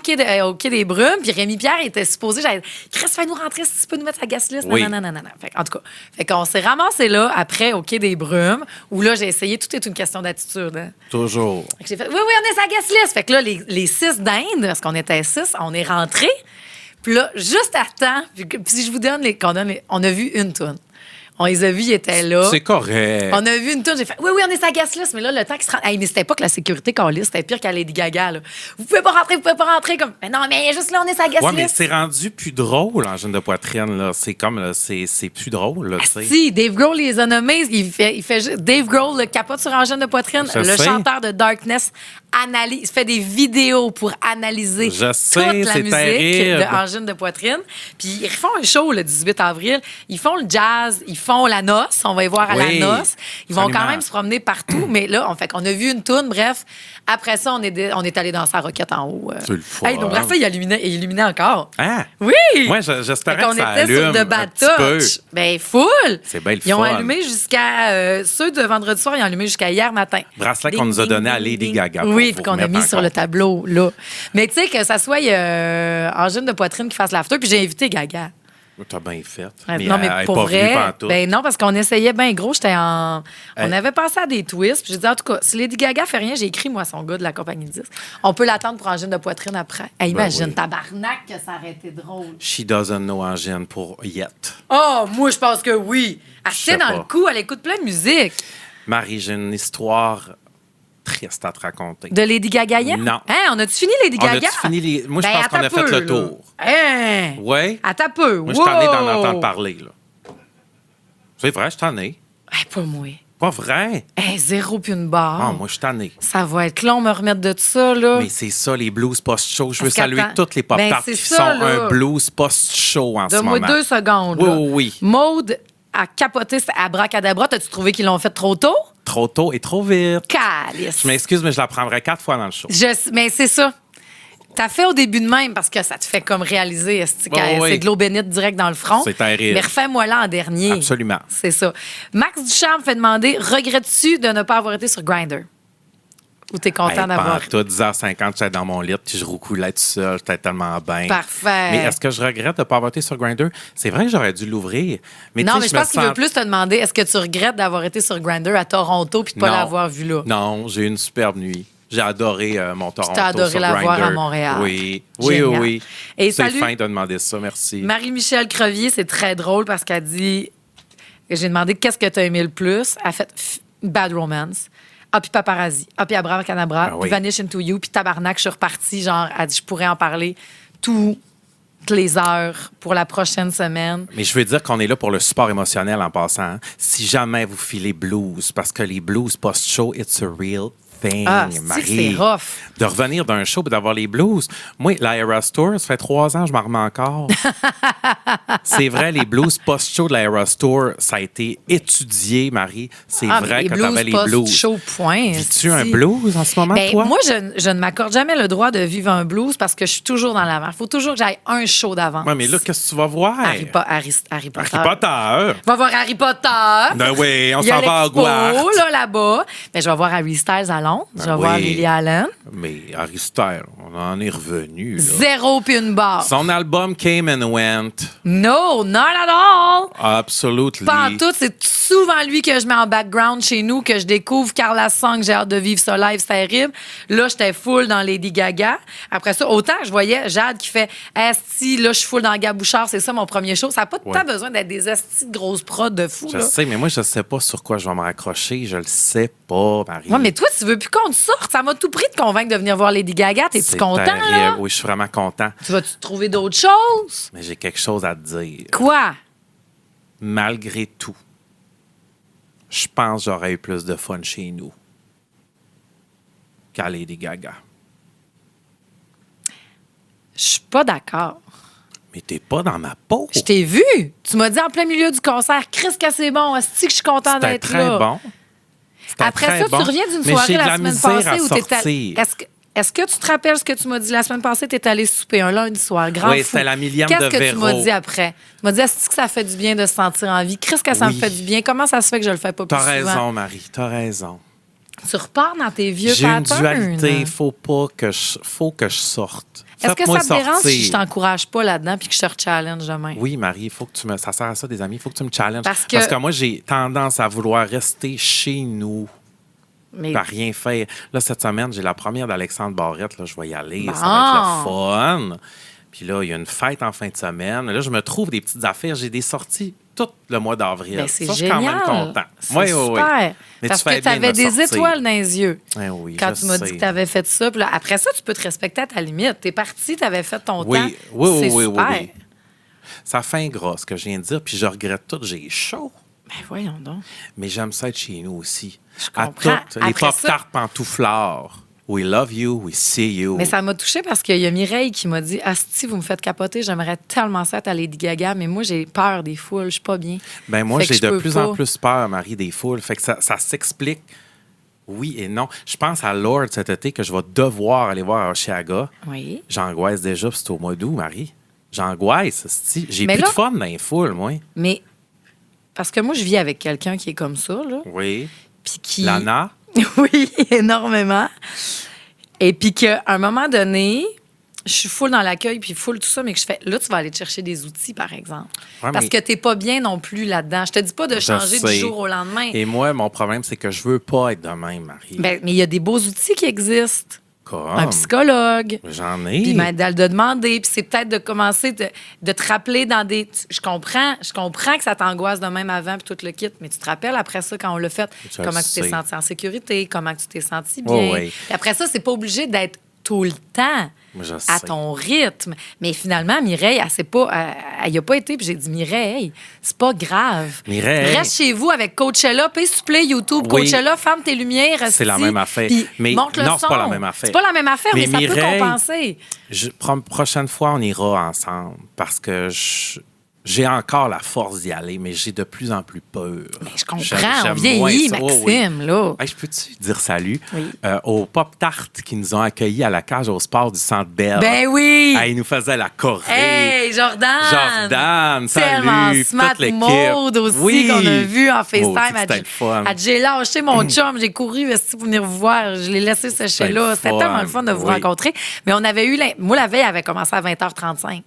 S3: au Quai des Brumes. Puis Rémi Pierre était supposé, j'allais Chris, fais-nous rentrer si tu peux nous mettre sa guest list.
S2: Oui.
S3: Non. Fait, en tout cas, fait qu'on s'est ramassé là, après, au Quai des Brumes, où là, j'ai essayé, tout est une question d'attitude. Hein.
S2: Toujours.
S3: Fait que j'ai fait, oui, on est sa guest list. Fait que là, les 6 d'Inde, parce qu'on était 6, on est rentrés. Puis là, juste à temps, puis si je vous donne on a vu une toune. On les a vus, ils étaient là.
S2: C'est correct.
S3: On a vu une toune, j'ai fait, oui, on est sa guest list. Mais là, le temps qu'ils se rendent. Hey, mais c'était pas que la sécurité qu'on liste, c'était pire qu'à Lady Gaga, là. Vous pouvez pas rentrer. Comme, mais non, mais juste là, on est sa guest
S2: Ouais, mais
S3: list.
S2: c'est rendu plus drôle, angine de poitrine, là. C'est comme, là, c'est plus drôle, là, tu sais.
S3: Si, Dave Grohl les a nommés. Il fait juste, Dave Grohl, le capote sur angine de poitrine,
S2: Je
S3: le
S2: sais.
S3: chanteur de Darkness, il fait des vidéos pour analyser
S2: Je sais,
S3: toute la
S2: c'est
S3: musique
S2: terrible.
S3: de angine de poitrine. Puis ils font un show le 18 avril. Ils font le jazz, ils font la noce. On va y voir à
S2: Oui,
S3: la noce. Ils vont quand
S2: absolument.
S3: même se promener partout. Mais là, on a vu une toune. Bref, après ça, on est allé danser à Roquette en haut.
S2: C'est le fun.
S3: Hey, donc, après ça, il illuminait encore.
S2: Hein?
S3: Oui!
S2: Moi, j'espérais
S3: Fait qu'on
S2: que ça
S3: était sur
S2: allume
S3: de bad
S2: un petit peu.
S3: touch. Ben, full!
S2: C'est bien le
S3: Ils ont
S2: fun.
S3: allumé jusqu'à... ceux de vendredi soir, ils ont allumé jusqu'à hier matin.
S2: Bracelet qu'on nous a donné à Lady Gaga pour
S3: Oui,
S2: vous
S3: puis qu'on a
S2: remettre
S3: mis sur
S2: en
S3: le
S2: compte.
S3: tableau, là. Mais tu sais, que ça soit angine de poitrine qui fasse l'after, puis j'ai invité Gaga.
S2: T'as bien fait.
S3: Non, mais
S2: elle est
S3: pour
S2: pas venue
S3: vrai,
S2: pantoute.
S3: ben non, parce qu'on essayait bien gros. On
S2: Hey.
S3: avait pensé à des twists. Puis j'ai dit, en tout cas, si Lady Gaga fait rien, j'ai écrit, moi, son gars de la compagnie 10. On peut l'attendre pour angine de poitrine après. Hey, imagine,
S2: oui.
S3: tabarnak, que ça aurait été drôle.
S2: She doesn't know angine pour yet.
S3: Oh, moi, je pense que oui. Elle
S2: Je
S3: se
S2: sais
S3: tient dans
S2: pas.
S3: le coup, elle écoute plein de musique.
S2: Marie, j'ai une histoire triste à te raconter.
S3: De Lady Gaga hier?
S2: Non.
S3: Hein, on a-tu fini Lady
S2: On
S3: Gaga?
S2: a-tu fini les... Moi, je
S3: Ben,
S2: pense qu'on a
S3: attends
S2: fait
S3: peu,
S2: le
S3: là.
S2: tour.
S3: Hein?
S2: Oui?
S3: Attends peu.
S2: Moi, je t'en ai d'en
S3: Wow!
S2: entendre parler, là. C'est vrai, je t'en ai.
S3: Hey, pas moi.
S2: Pas vrai?
S3: Hey, zéro puis une barre.
S2: Ah, moi, je t'en ai.
S3: Ça va être long, me remettre de ça, là.
S2: Mais c'est ça, les blues post-show. Je veux
S3: Parce
S2: saluer
S3: qu'attends,
S2: toutes les pop-tarts
S3: ben,
S2: qui
S3: c'est
S2: font
S3: ça, là.
S2: un blues post-show en ce
S3: Donne-moi
S2: moment.
S3: 2 secondes.
S2: Oui,
S3: là.
S2: oui, oui.
S3: Maude a capoté à Bracadabra. T'as-tu trouvé qu'ils l'ont fait trop tôt?
S2: Trop tôt et trop vite.
S3: Calice.
S2: Je m'excuse, mais je la prendrai 4 fois dans le show.
S3: Mais c'est ça. T'as fait au début de même parce que ça te fait comme réaliser esti, que
S2: Oui, oui.
S3: c'est de l'eau bénite direct dans le front.
S2: C'est terrible.
S3: Mais refais-moi là en dernier.
S2: Absolument.
S3: C'est ça. Max Ducharme fait demander, regrettes-tu de ne pas avoir été sur Grindr? Ou t'es content d'avoir...
S2: Pendant 10h50, j'étais dans mon lit, puis je roucoulais tout seul. J'étais tellement bien.
S3: Parfait.
S2: Mais est-ce que je regrette de ne pas avoir été sur Grindr? C'est vrai que j'aurais dû l'ouvrir. Mais
S3: Non,
S2: tu
S3: mais
S2: sais,
S3: je pense qu'il veut
S2: sens-
S3: plus te demander, est-ce que tu regrettes d'avoir été sur Grindr à Toronto puis de pas
S2: Non.
S3: l'avoir vu là?
S2: Non, j'ai eu une superbe nuit. J'ai adoré mon Toronto.
S3: t'as adoré
S2: sur
S3: la voir
S2: Grindr.
S3: à Montréal.
S2: Oui, oui,
S3: Génial.
S2: oui.
S3: Et
S2: C'est
S3: salut.
S2: fin de demander ça, merci.
S3: Marie-Michel Crevier, c'est très drôle parce qu'elle dit... J'ai demandé qu'est-ce que tu as aimé le plus. Elle a fait Bad Romance. Ah, puis Paparazzi. Ah, puis Abracadabra.
S2: Ah oui.
S3: Puis Vanish Into You. Puis Tabarnak, je suis repartie. Genre, elle dit, je pourrais en parler toutes les heures pour la prochaine semaine.
S2: Mais je veux dire qu'on est là pour le support émotionnel en passant. hein. Si jamais vous filez blues, parce que les blues post-show, it's a real thing,
S3: Ah,
S2: Marie.
S3: c'est rough.
S2: De revenir d'un show et d'avoir les blues. Moi, l'Aeros Tour, ça fait 3 ans, je m'en remets encore. C'est vrai, les blues post-show de l'Aeros Tour, ça a été étudié, Marie. C'est vrai que tu avais les blues.
S3: Show, point.
S2: Vis-tu un blues en ce moment,
S3: Ben,
S2: toi?
S3: moi, je ne m'accorde jamais le droit de vivre un blues parce que je suis toujours dans l'avant. Il faut toujours que j'aille un show d'avant.
S2: Oui, mais là, qu'est-ce que tu vas voir?
S3: Harry Potter.
S2: Harry Potter.
S3: Je vais voir Harry Potter.
S2: Ben oui, on
S3: Il y a
S2: s'en va à
S3: l'expo,
S2: Hogwarts.
S3: là-bas. Ben, je vais voir Harry Styles à Londres. Je vais
S2: oui.
S3: voir Lily Allen.
S2: Mais Harry Styles, on en est revenu. Là.
S3: 0 puis une barre.
S2: Son album Came and Went.
S3: No, not at all.
S2: Absolutely.
S3: Pas en tout. C'est souvent lui que je mets en background chez nous, que je découvre. Carla Song, j'ai hâte de vivre ça live, c'est terrible. Là, j'étais full dans Lady Gaga. Après ça, autant je voyais Jade qui fait Asti, là, je suis full dans Gabouchard, c'est ça mon premier show. Ça n'a pas tant besoin d'être des astis de grosses prods de fou.
S2: Je
S3: là.
S2: sais, mais moi, je sais pas sur quoi je vais me raccrocher. Je le sais pas, Marie.
S3: Ouais, mais toi, tu veux plus qu'on te sorte. Ça m'a tout pris de convaincre de venir voir Lady Gaga. T'es-tu
S2: C'est
S3: content,
S2: terrible.
S3: là?
S2: Oui, je suis vraiment content.
S3: Tu vas-tu trouver d'autres choses?
S2: Mais j'ai quelque chose à te dire.
S3: Quoi?
S2: Malgré tout, je pense que j'aurais eu plus de fun chez nous qu'à Lady Gaga.
S3: Je suis pas d'accord.
S2: Mais t'es pas dans ma peau.
S3: Je t'ai vu. Tu m'as dit en plein milieu du concert, Chris, que c'est bon. Est-ce que je suis content
S2: C'était
S3: d'être
S2: très
S3: là?
S2: bon. C'était
S3: Après
S2: très
S3: ça,
S2: bon.
S3: tu reviens d'une
S2: Mais
S3: soirée
S2: j'ai de
S3: la semaine
S2: misère à
S3: passée où t'étais.
S2: sortir.
S3: Est-ce que tu te rappelles ce que tu m'as dit la semaine passée? T'es allé souper un lundi soir. Grand
S2: Oui,
S3: fou.
S2: c'était la millième
S3: Qu'est-ce
S2: de
S3: que tu m'as
S2: Véro.
S3: dit après? Tu m'as dit, est-ce que ça fait du bien de se sentir en vie? Chris, que ça me
S2: Oui.
S3: fait du bien. Comment ça se fait que je le fais pas plus
S2: T'as
S3: souvent?
S2: raison, Marie. T'as raison.
S3: Tu repars dans tes vieux
S2: J'ai une
S3: patterns.
S2: dualité. Faut que je sorte.
S3: Est-ce que
S2: Faites-moi
S3: ça te dérange
S2: sortir.
S3: si je t'encourage pas là-dedans puis que je te challenge demain?
S2: Oui, Marie, faut que tu me. Ça sert à ça, des amis. Il faut que tu me challenges.
S3: Parce que
S2: moi, j'ai tendance à vouloir rester chez nous.
S3: Mais
S2: À rien faire. Là, cette semaine, j'ai la première d'Alexandre Barrette. Là, je vais y aller.
S3: Bon.
S2: Ça va être le fun. Puis là, il y a une fête en fin de semaine. Là, je me trouve des petites affaires. J'ai des sorties tout le mois d'avril.
S3: ben, c'est
S2: Ça, je suis
S3: génial.
S2: quand même content.
S3: C'est
S2: Oui,
S3: super.
S2: oui, oui. Mais
S3: Parce
S2: tu fais
S3: que tu
S2: bien de
S3: avais
S2: me
S3: des
S2: sortir.
S3: étoiles dans les yeux.
S2: Eh oui,
S3: Quand
S2: je
S3: tu m'as
S2: sais.
S3: dit que tu avais fait ça. Puis là, après ça, tu peux te respecter à ta limite. Tu es parti, tu avais fait ton
S2: Oui,
S3: temps.
S2: oui,
S3: C'est
S2: oui,
S3: super.
S2: oui. Ça fait ingrat, ce que je viens de dire. Puis je regrette tout. J'ai chaud.
S3: Ben voyons donc.
S2: Mais j'aime ça être chez nous aussi.
S3: Je
S2: À
S3: comprends.
S2: toutes, les
S3: Après
S2: pop-tarts pantouflards. We love you, we see you.
S3: Mais ça m'a touchée parce qu'il y a Mireille qui m'a dit Asti, vous me faites capoter, j'aimerais tellement ça être à Lady Gaga, mais moi, j'ai peur des foules, je suis pas bien.
S2: Ben moi,
S3: Fait que
S2: j'ai
S3: je
S2: de
S3: peux
S2: plus
S3: pas.
S2: en plus peur, Marie, des foules. Fait que ça s'explique oui et non. Je pense à Lord cet été que je vais devoir aller voir à Oshiaga.
S3: Oui.
S2: J'angoisse déjà, puis c'est au mois d'août, Marie. J'angoisse, c'ti. J'ai
S3: Mais
S2: plus
S3: là-
S2: de fun dans les foules, moi.
S3: Mais parce que moi, je vis avec quelqu'un qui est comme ça, là.
S2: Oui.
S3: Puis qui.
S2: Lana.
S3: Oui, énormément. Et puis qu'à un moment donné, je suis full dans l'accueil, puis full tout ça, mais que je fais, là, tu vas aller te chercher des outils, par exemple.
S2: Ouais,
S3: Parce
S2: mais-
S3: que t'es pas bien non plus là-dedans. Je te dis pas de
S2: Je
S3: changer du
S2: sais.
S3: jour au lendemain.
S2: Et moi, mon problème, c'est que je veux pas être de même, Marie.
S3: Ben, mais il y a des beaux outils qui existent.
S2: Comme?
S3: Un psychologue.
S2: J'en ai.
S3: Puis de demander, puis c'est peut-être de commencer de te rappeler dans des... Je comprends que ça t'angoisse de même avant, puis tout le kit, mais tu te rappelles après ça, quand on l'a fait,
S2: Je
S3: comment
S2: le
S3: tu t'es
S2: sais.
S3: senti en sécurité, comment tu t'es senti bien.
S2: Oh, oui.
S3: Puis après ça, c'est pas obligé d'être tout le temps
S2: Moi, je
S3: à
S2: sais.
S3: ton rythme. Mais finalement, Mireille, elle y a pas été, puis j'ai dit, Mireille, c'est pas grave.
S2: Mireille.
S3: Reste chez vous avec Coachella, puis play YouTube,
S2: Oui.
S3: Coachella, ferme tes lumières.
S2: C'est la
S3: asti,
S2: même affaire.
S3: puis
S2: Mais
S3: monte le
S2: non, c'est
S3: son.
S2: pas la même affaire.
S3: C'est pas la même affaire, mais,
S2: Mais
S3: ça
S2: Mireille,
S3: peut compenser.
S2: Prochaine fois, on ira ensemble parce que j'ai encore la force d'y aller, mais j'ai de plus en plus peur.
S3: Mais je comprends,
S2: J'aime
S3: on vieillit,
S2: moins ça.
S3: Maxime, là.
S2: Hey, je peux-tu dire salut
S3: Oui.
S2: aux Pop-Tart qui nous ont accueillis à la cage au sport du Centre Bell?
S3: Ben oui!
S2: Hey, ils nous faisaient la Corée.
S3: Hey, Jordan!
S2: Jordan,
S3: Tellement
S2: salut!
S3: smart
S2: toute l'équipe.
S3: mode aussi
S2: Oui.
S3: qu'on a vu en
S2: Maudit
S3: FaceTime.
S2: que c'était le fun.
S3: J'ai lâché mon chum, j'ai couru pour venir vous voir. Je l'ai laissé sécher
S2: C'était
S3: là.
S2: le
S3: C'était
S2: fun.
S3: tellement le fun de vous
S2: Oui.
S3: rencontrer. Mais on avait eu... Moi, la veille avait commencé à 20h35.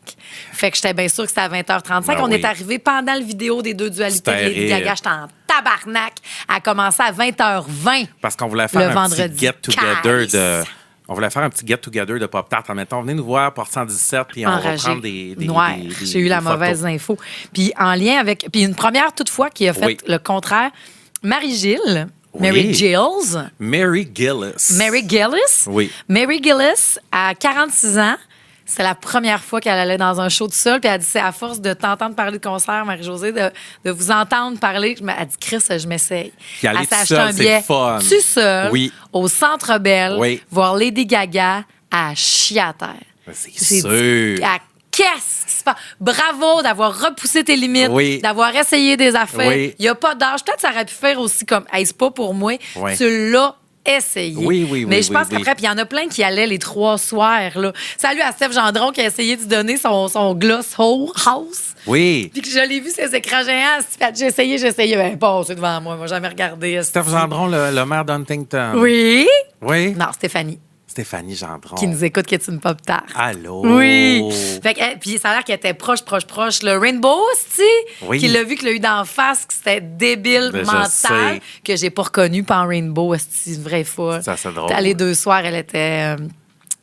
S3: Fait que j'étais bien sûre que c'était à 20h35.
S2: Ben
S3: on
S2: oui.
S3: est arrivé pendant le vidéo des deux dualités de Lady
S2: Terrible.
S3: Gaga. J'étais en tabarnak. Elle a commencé à 20h20.
S2: Parce qu'on voulait faire
S3: Le
S2: un
S3: vendredi.
S2: petit get-together
S3: Calice.
S2: de... On voulait faire un petit get-together de Pop-Tart. Admettons, venez nous voir pour 117, puis on va
S3: Enragée.
S2: prendre des
S3: Noire. J'ai eu la
S2: des photos.
S3: mauvaise info. Puis en lien avec... Puis une première, toutefois, qui a fait
S2: Oui.
S3: le contraire. Marie-Gilles.
S2: Oui.
S3: Mary Gilles.
S2: Mary Gillis.
S3: Mary Gillis.
S2: Oui.
S3: Mary Gillis, à 46 ans, c'était la première fois qu'elle allait dans un show de seule. Puis elle dit, c'est à force de t'entendre parler de concert, Marie-Josée, de vous entendre parler. Elle dit, Chris, je m'essaye.
S2: Puis aller
S3: Elle s'est
S2: toute
S3: acheté
S2: seule,
S3: un
S2: c'est
S3: billet
S2: le fun.
S3: tout seul,
S2: Oui.
S3: au Centre Bell,
S2: Oui.
S3: voir Lady Gaga à chier à terre.
S2: C'est
S3: J'ai
S2: sûr.
S3: dit, qu'est-ce qui se passe? Bravo d'avoir repoussé tes limites,
S2: Oui.
S3: d'avoir essayé des affaires.
S2: Oui.
S3: Il n'y a pas d'âge. Peut-être que ça aurait pu faire aussi comme, hey, c'est pas pour moi.
S2: Oui.
S3: Tu l'as essayé.
S2: Oui, oui,
S3: Mais
S2: oui,
S3: je pense
S2: oui,
S3: qu'après, puis il y en a plein qui allaient les 3 soirs. Là. Salut à Steph Gendron qui a essayé de donner son gloss house.
S2: Oui.
S3: Puis que je l'ai vu, ces écrans géants. J'ai essayé. Ben, passez devant moi. Moi, j'ai jamais regardé.
S2: Steph Gendron, le maire d'Huntington.
S3: Oui.
S2: Oui.
S3: Non, Stéphanie.
S2: Stéphanie Gendron.
S3: Qui nous écoute, qui est une pop tart.
S2: Allô?
S3: Oui. Fait que, puis ça a l'air qu'elle était proche. Le Rainbow, c'est
S2: Oui.
S3: qu'il l'a vu, qu'il l'a eu d'en face, que c'était débile,
S2: Mais je
S3: mental,
S2: sais.
S3: que j'ai pas reconnu par Rainbow, c'est vraie fois.
S2: Ça, c'est drôle.
S3: Les 2 soirs, elle était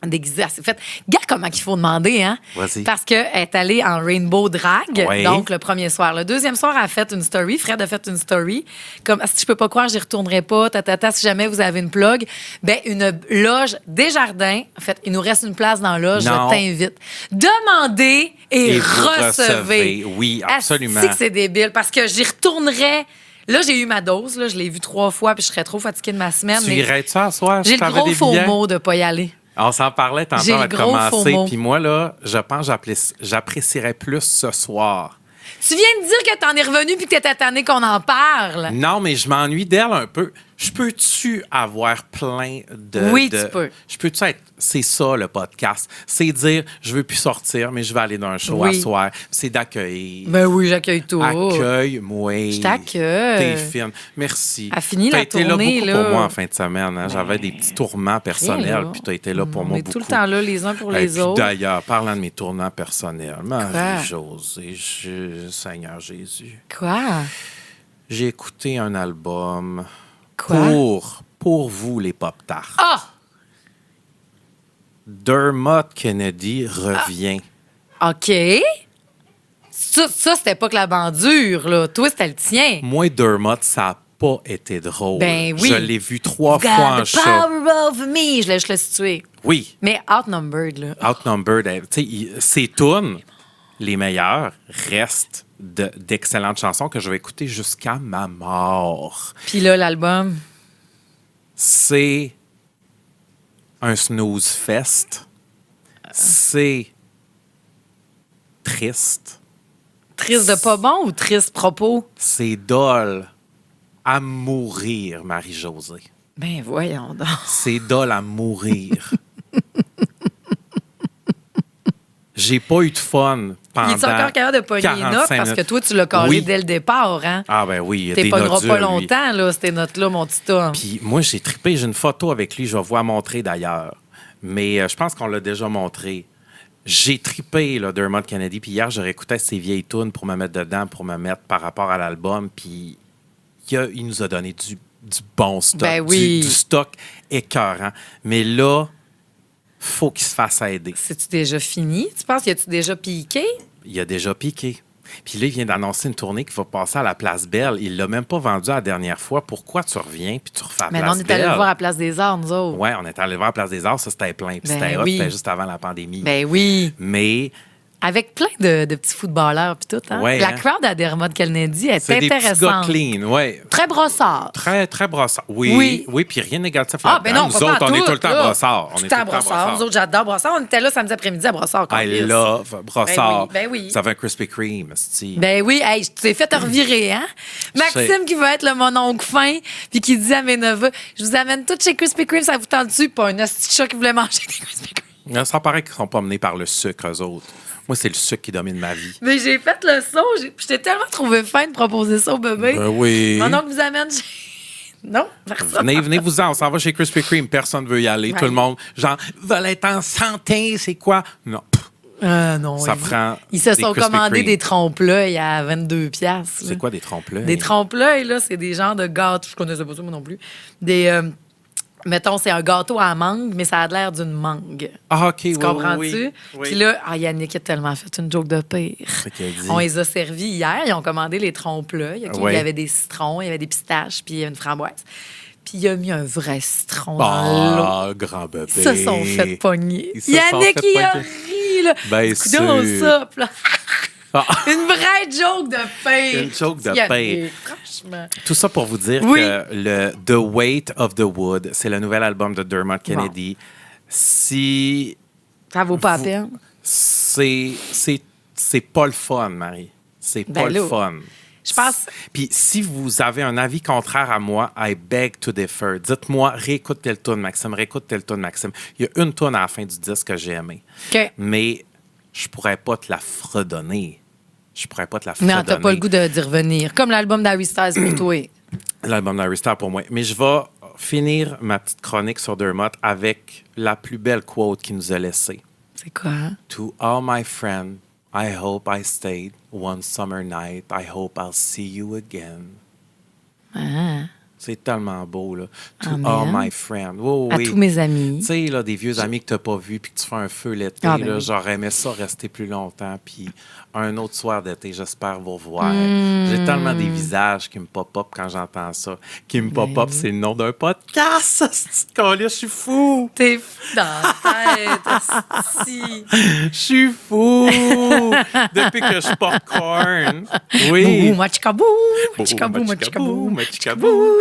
S3: déguisée. Elle s'est faite. Regarde comment qu'il faut demander, hein?
S2: Vas-y.
S3: Parce qu'elle est allée en Rainbow Drag,
S2: Oui.
S3: donc le premier soir. Le deuxième soir, elle a fait une story. Fred a fait une story. Comme, si je peux pas croire, j'y retournerai pas. Si jamais vous avez une plug. Ben, une loge Desjardins. En fait, il nous reste une place dans la loge.
S2: Non.
S3: Je t'invite. Demandez et
S2: vous
S3: recevez.
S2: Oui, absolument.
S3: Asti que c'est débile parce que j'y retournerais. Là, j'ai eu ma dose. Là, je l'ai vue 3 fois puis je serais trop fatiguée de ma semaine.
S2: Tu
S3: mais
S2: irais-tu ce soir?
S3: j'ai le gros faux mot de pas y aller.
S2: On s'en parlait tantôt
S3: J'ai le
S2: avant de
S3: gros faux
S2: commencer.
S3: mot.
S2: Puis moi, là, je pense que j'apprécierais plus ce soir.
S3: Tu viens de dire que t'en es revenu puis que t'étais tanné qu'on en parle.
S2: Non, mais je m'ennuie d'elle un peu. Je peux-tu avoir plein de...
S3: Oui, tu peux.
S2: Je peux-tu être... C'est ça, le podcast. C'est dire, je veux plus sortir, mais je vais aller dans un show
S3: Oui.
S2: à soir. C'est d'accueillir.
S3: Ben oui, j'accueille tout.
S2: Accueille-moi.
S3: Je t'accueille.
S2: T'es fine. Merci.
S3: A fini
S2: T'as
S3: la
S2: été
S3: tournée,
S2: là beaucoup
S3: là.
S2: pour moi en fin de semaine. Hein. J'avais des petits tourments personnels,
S3: là.
S2: puis t'as été là pour moi
S3: On est
S2: beaucoup.
S3: tout le temps là, les uns pour
S2: Et
S3: les
S2: puis
S3: autres.
S2: d'ailleurs, parlant de mes tournants personnels, Marie-Josée, Seigneur Jésus,
S3: Quoi?
S2: j'ai écouté un album
S3: Quoi?
S2: pour vous, les pop-tarts.
S3: Ah!
S2: Dermot Kennedy revient.
S3: OK. Ça c'était pas que la bandure, là. Toi, c'était le tien.
S2: Moi, Dermot, ça n'a pas été drôle.
S3: Ben oui.
S2: Je l'ai vu 3
S3: God,
S2: fois en
S3: the
S2: show.
S3: power of me. Je l'ai situé.
S2: Oui.
S3: Mais outnumbered, là.
S2: Outnumbered. Tu sais, ses tunes, les meilleures, restent d'excellentes chansons que je vais écouter jusqu'à ma mort.
S3: Puis là, l'album.
S2: C'est un snooze fest. C'est triste.
S3: Triste de pas bon ou triste propos?
S2: C'est dole à mourir, Marie-Josée.
S3: Ben voyons donc.
S2: C'est dole à mourir. J'ai pas eu de fun pendant
S3: Il est encore capable de pogner les notes parce que toi, tu l'as collé
S2: Oui.
S3: dès le départ, hein?
S2: Ah ben oui, il y a
S3: T'es
S2: des
S3: pogneras
S2: nodules,
S3: pas
S2: lui.
S3: longtemps, là, ces notes-là, mon petit Tom.
S2: Puis moi, j'ai trippé. J'ai une photo avec lui. Je vais vous la montrer d'ailleurs. Mais je pense qu'on l'a déjà montré. J'ai trippé, là, Dermot Kennedy. Puis hier, je réécoutais ses vieilles tunes pour me mettre dedans, pour me mettre par rapport à l'album. Puis il nous a donné du bon stock.
S3: Ben oui.
S2: Du stock écœurant. Mais là, faut qu'il se fasse aider.
S3: C'est-tu déjà fini? Tu penses, y a-tu déjà piqué?
S2: Il a déjà piqué. Puis là, il vient d'annoncer une tournée qui va passer à la Place Belle. Il l'a même pas vendu la dernière fois. Pourquoi tu reviens puis tu refais la
S3: Mais
S2: Place
S3: non, on est allé
S2: Belle?
S3: le voir à la Place des Arts, nous autres.
S2: Ouais, on est allé voir la Place des Arts. Ça, c'était plein. Puis
S3: Ben
S2: c'était hot.
S3: oui.
S2: C'était juste avant la pandémie.
S3: Ben oui.
S2: Mais
S3: Avec plein de petits footballeurs puis tout, hein?
S2: Ouais,
S3: La
S2: hein?
S3: crowd à Dermot Kennedy est
S2: c'est des petits gars
S3: intéressante.
S2: clean. Ouais.
S3: Très brossard.
S2: Très, très brossard. Oui,
S3: Oui.
S2: oui, puis rien de négatif
S3: Ah, ben
S2: là-dedans.
S3: non,
S2: Nous
S3: pas
S2: autres, on est
S3: pantoute,
S2: tout le temps
S3: là.
S2: brossard. On
S3: Tout
S2: est
S3: le
S2: tout
S3: temps
S2: le temps
S3: brossard. Nous autres, j'adore brossard. On était là samedi après-midi à brossard.
S2: I
S3: câlisse.
S2: love brossard.
S3: Ben oui.
S2: Vous avez un Krispy Kreme, esti.
S3: Ben oui, hey, tu t'es fait revirer, hein? Maxime qui va être le mononcle fin, puis qui dit à mes neveux, je vous amène tout chez Krispy Kreme, ça vous tente-tu? Pas un hostie chat qui voulait manger des Krispy Kreme.
S2: Ça paraît qu'ils ne sont pas menés par le sucre, eux autres. Moi, c'est le sucre qui domine ma vie.
S3: Mais j'ai fait le saut. J'étais tellement trouvé fin de proposer ça au bébé.
S2: Ben oui.
S3: Mononcle vous amène chez... Non, personne.
S2: Venez-vous-en, on s'en va chez Krispy Kreme. Personne ne veut y aller.
S3: Ouais.
S2: Tout le monde, genre, veulent être en santé, c'est quoi? Non. Pff,
S3: Non,
S2: ça prend
S3: Ils se
S2: des
S3: sont
S2: Krispy
S3: commandés
S2: Kreme.
S3: des trompe-l'œil à 22 piastres.
S2: C'est quoi des trompe-l'œil?
S3: Des trompe-l'œil, là, c'est des genres de gâteaux. Je connaissais pas ça, moi non plus. Des... mettons, c'est un gâteau à mangue, mais ça a l'air d'une mangue.
S2: Ah, OK,
S3: Tu
S2: oui,
S3: comprends-tu?
S2: oui, oui.
S3: Puis là, Yannick a tellement fait une joke de pire.
S2: qu'elle dit.
S3: On les a servis hier. Ils ont commandé les trompe-l'œil. OK?
S2: Ouais.
S3: Il y avait des citrons, il y avait des pistaches, puis il y avait une framboise. Puis il a mis un vrai citron dans l'eau.
S2: Ah, grand bébé.
S3: Ils se sont fait pogner.
S2: Ils se sont
S3: Yannick,
S2: fait
S3: il a
S2: pogner.
S3: ri. fille, là.
S2: Ben
S3: Coudonc,
S2: sûr.
S3: ça. Puis là,
S2: Ah.
S3: une vraie joke de pire.
S2: Une joke de
S3: Il y a-
S2: pire.
S3: Franchement.
S2: Tout ça pour vous dire
S3: Oui.
S2: que le The Weight of the Wood, c'est le nouvel album de Dermot Kennedy. Si
S3: Ça vaut pas la peine.
S2: c'est pas le fun, Marie. C'est pas
S3: Ben
S2: le
S3: là,
S2: fun.
S3: je pense-
S2: Puis si vous avez un avis contraire à moi, I beg to differ. Dites-moi, réécoute tel tune, Maxime, réécoute tel tune, Maxime. Il y a une tune à la fin du disque que j'ai aimée.
S3: OK.
S2: Mais je pourrais pas te la fredonner. Je pourrais pas te la fredonner.
S3: Non, t'as pas le goût d'y revenir. Comme l'album d'Harry Styles pour toi.
S2: L'album d'Harry Styles pour moi. Mais je vais finir ma petite chronique sur Dermot avec la plus belle quote qu'il nous a laissée.
S3: C'est quoi, hein?
S2: To all my friends, I hope I stayed one summer night. I hope I'll see you again.
S3: Ah.
S2: C'est tellement beau, là. To
S3: Amen.
S2: all my friends. Oh,
S3: À
S2: oui.
S3: tous mes amis.
S2: Tu sais, là, des vieux amis que tu n'as pas vus puis que tu fais un feu l'été,
S3: Ah, ben
S2: là,
S3: oui.
S2: j'aurais aimé ça rester plus longtemps. Puis un autre soir d'été, j'espère vous revoir.
S3: Hmm.
S2: J'ai tellement des visages qui me pop-up quand j'entends ça. Qui me
S3: Ben
S2: pop-up, c'est le nom d'un podcast. Ça, c'est je suis fou.
S3: T'es fou dans la tête. Si.
S2: Je suis fou. Depuis que je porte corn. Oui.
S3: Bouh, machikabou. Machikabou, machikabou.
S2: Machikabou.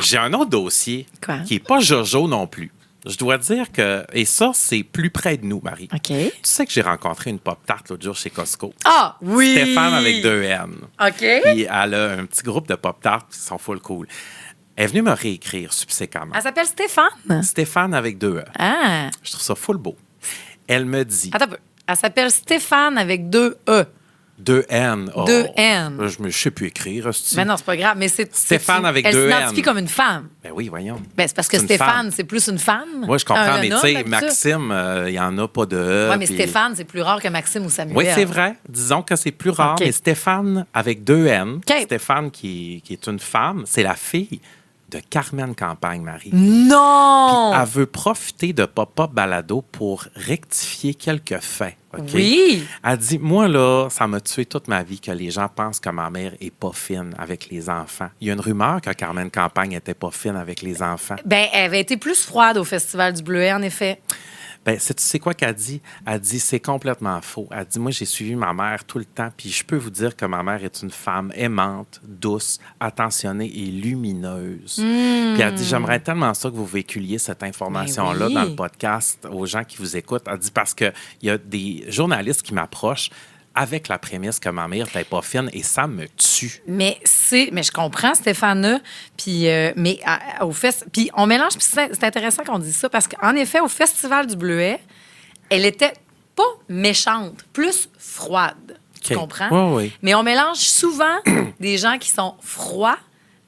S2: J'ai un autre dossier
S3: Quoi?
S2: qui n'est pas Jojo non plus. Je dois dire que... Et ça, c'est plus près de nous, Marie.
S3: OK.
S2: Tu sais que j'ai rencontré une pop-tart l'autre jour chez Costco.
S3: Ah, oui.
S2: Stéphane avec 2 N.
S3: OK.
S2: Puis elle a un petit groupe de pop-tarts qui sont full cool. Elle est venue me réécrire subséquemment.
S3: Elle s'appelle Stéphane.
S2: Stéphane avec 2 E.
S3: Ah.
S2: Je trouve ça full beau. Elle me dit...
S3: Attends un peu. Elle s'appelle Stéphane avec 2 E.
S2: 2 N. Oh.
S3: 2 N.
S2: Je ne sais plus écrire. hostie.
S3: Mais non, c'est pas grave. Mais c'est
S2: Stéphane avec
S3: elle
S2: 2 N.
S3: Elle s'identifie comme une femme.
S2: Ben oui, voyons.
S3: Ben, c'est parce que
S2: C'est une
S3: Stéphane,
S2: femme.
S3: c'est plus une femme.
S2: Moi, je comprends,
S3: Un
S2: mais tu
S3: homme,
S2: sais,
S3: d'habitude.
S2: Maxime, il n'y en a pas de E.
S3: Oui, mais
S2: puis-
S3: Stéphane, c'est plus rare que Maxime ou Samuel.
S2: Oui, c'est vrai. Disons que c'est plus rare.
S3: OK.
S2: Mais Stéphane avec 2 N,
S3: OK.
S2: Stéphane qui est une femme, c'est la fille de Carmen Campagne, Marie.
S3: Non!
S2: Elle veut profiter de Pop-Up Balado pour rectifier quelques faits. OK?
S3: Oui.
S2: Elle dit, moi, là, ça m'a tué toute ma vie que les gens pensent que ma mère est pas fine avec les enfants. Il y a une rumeur que Carmen Campagne était pas fine avec les enfants.
S3: Ben, elle avait été plus froide au Festival du Bleuet, en effet.
S2: Ben, tu sais quoi qu'elle dit? Elle dit, c'est complètement faux. Elle dit, moi, j'ai suivi ma mère tout le temps, puis je peux vous dire que ma mère est une femme aimante, douce, attentionnée et lumineuse. Puis elle dit, j'aimerais tellement ça que vous véhiculiez cette information-là
S3: Ben oui.
S2: dans le podcast aux gens qui vous écoutent. Elle dit, parce qu'il y a des journalistes qui m'approchent avec la prémisse que ma mère n'était pas fine, et ça me tue.
S3: Mais je comprends Stéphane, puis mais au puis on mélange, puis c'est intéressant qu'on dise ça parce qu'en effet au Festival du Bleuet, elle était pas méchante, plus froide. Tu
S2: OK.
S3: comprends?
S2: Oui, oui.
S3: Mais on mélange souvent des gens qui sont froids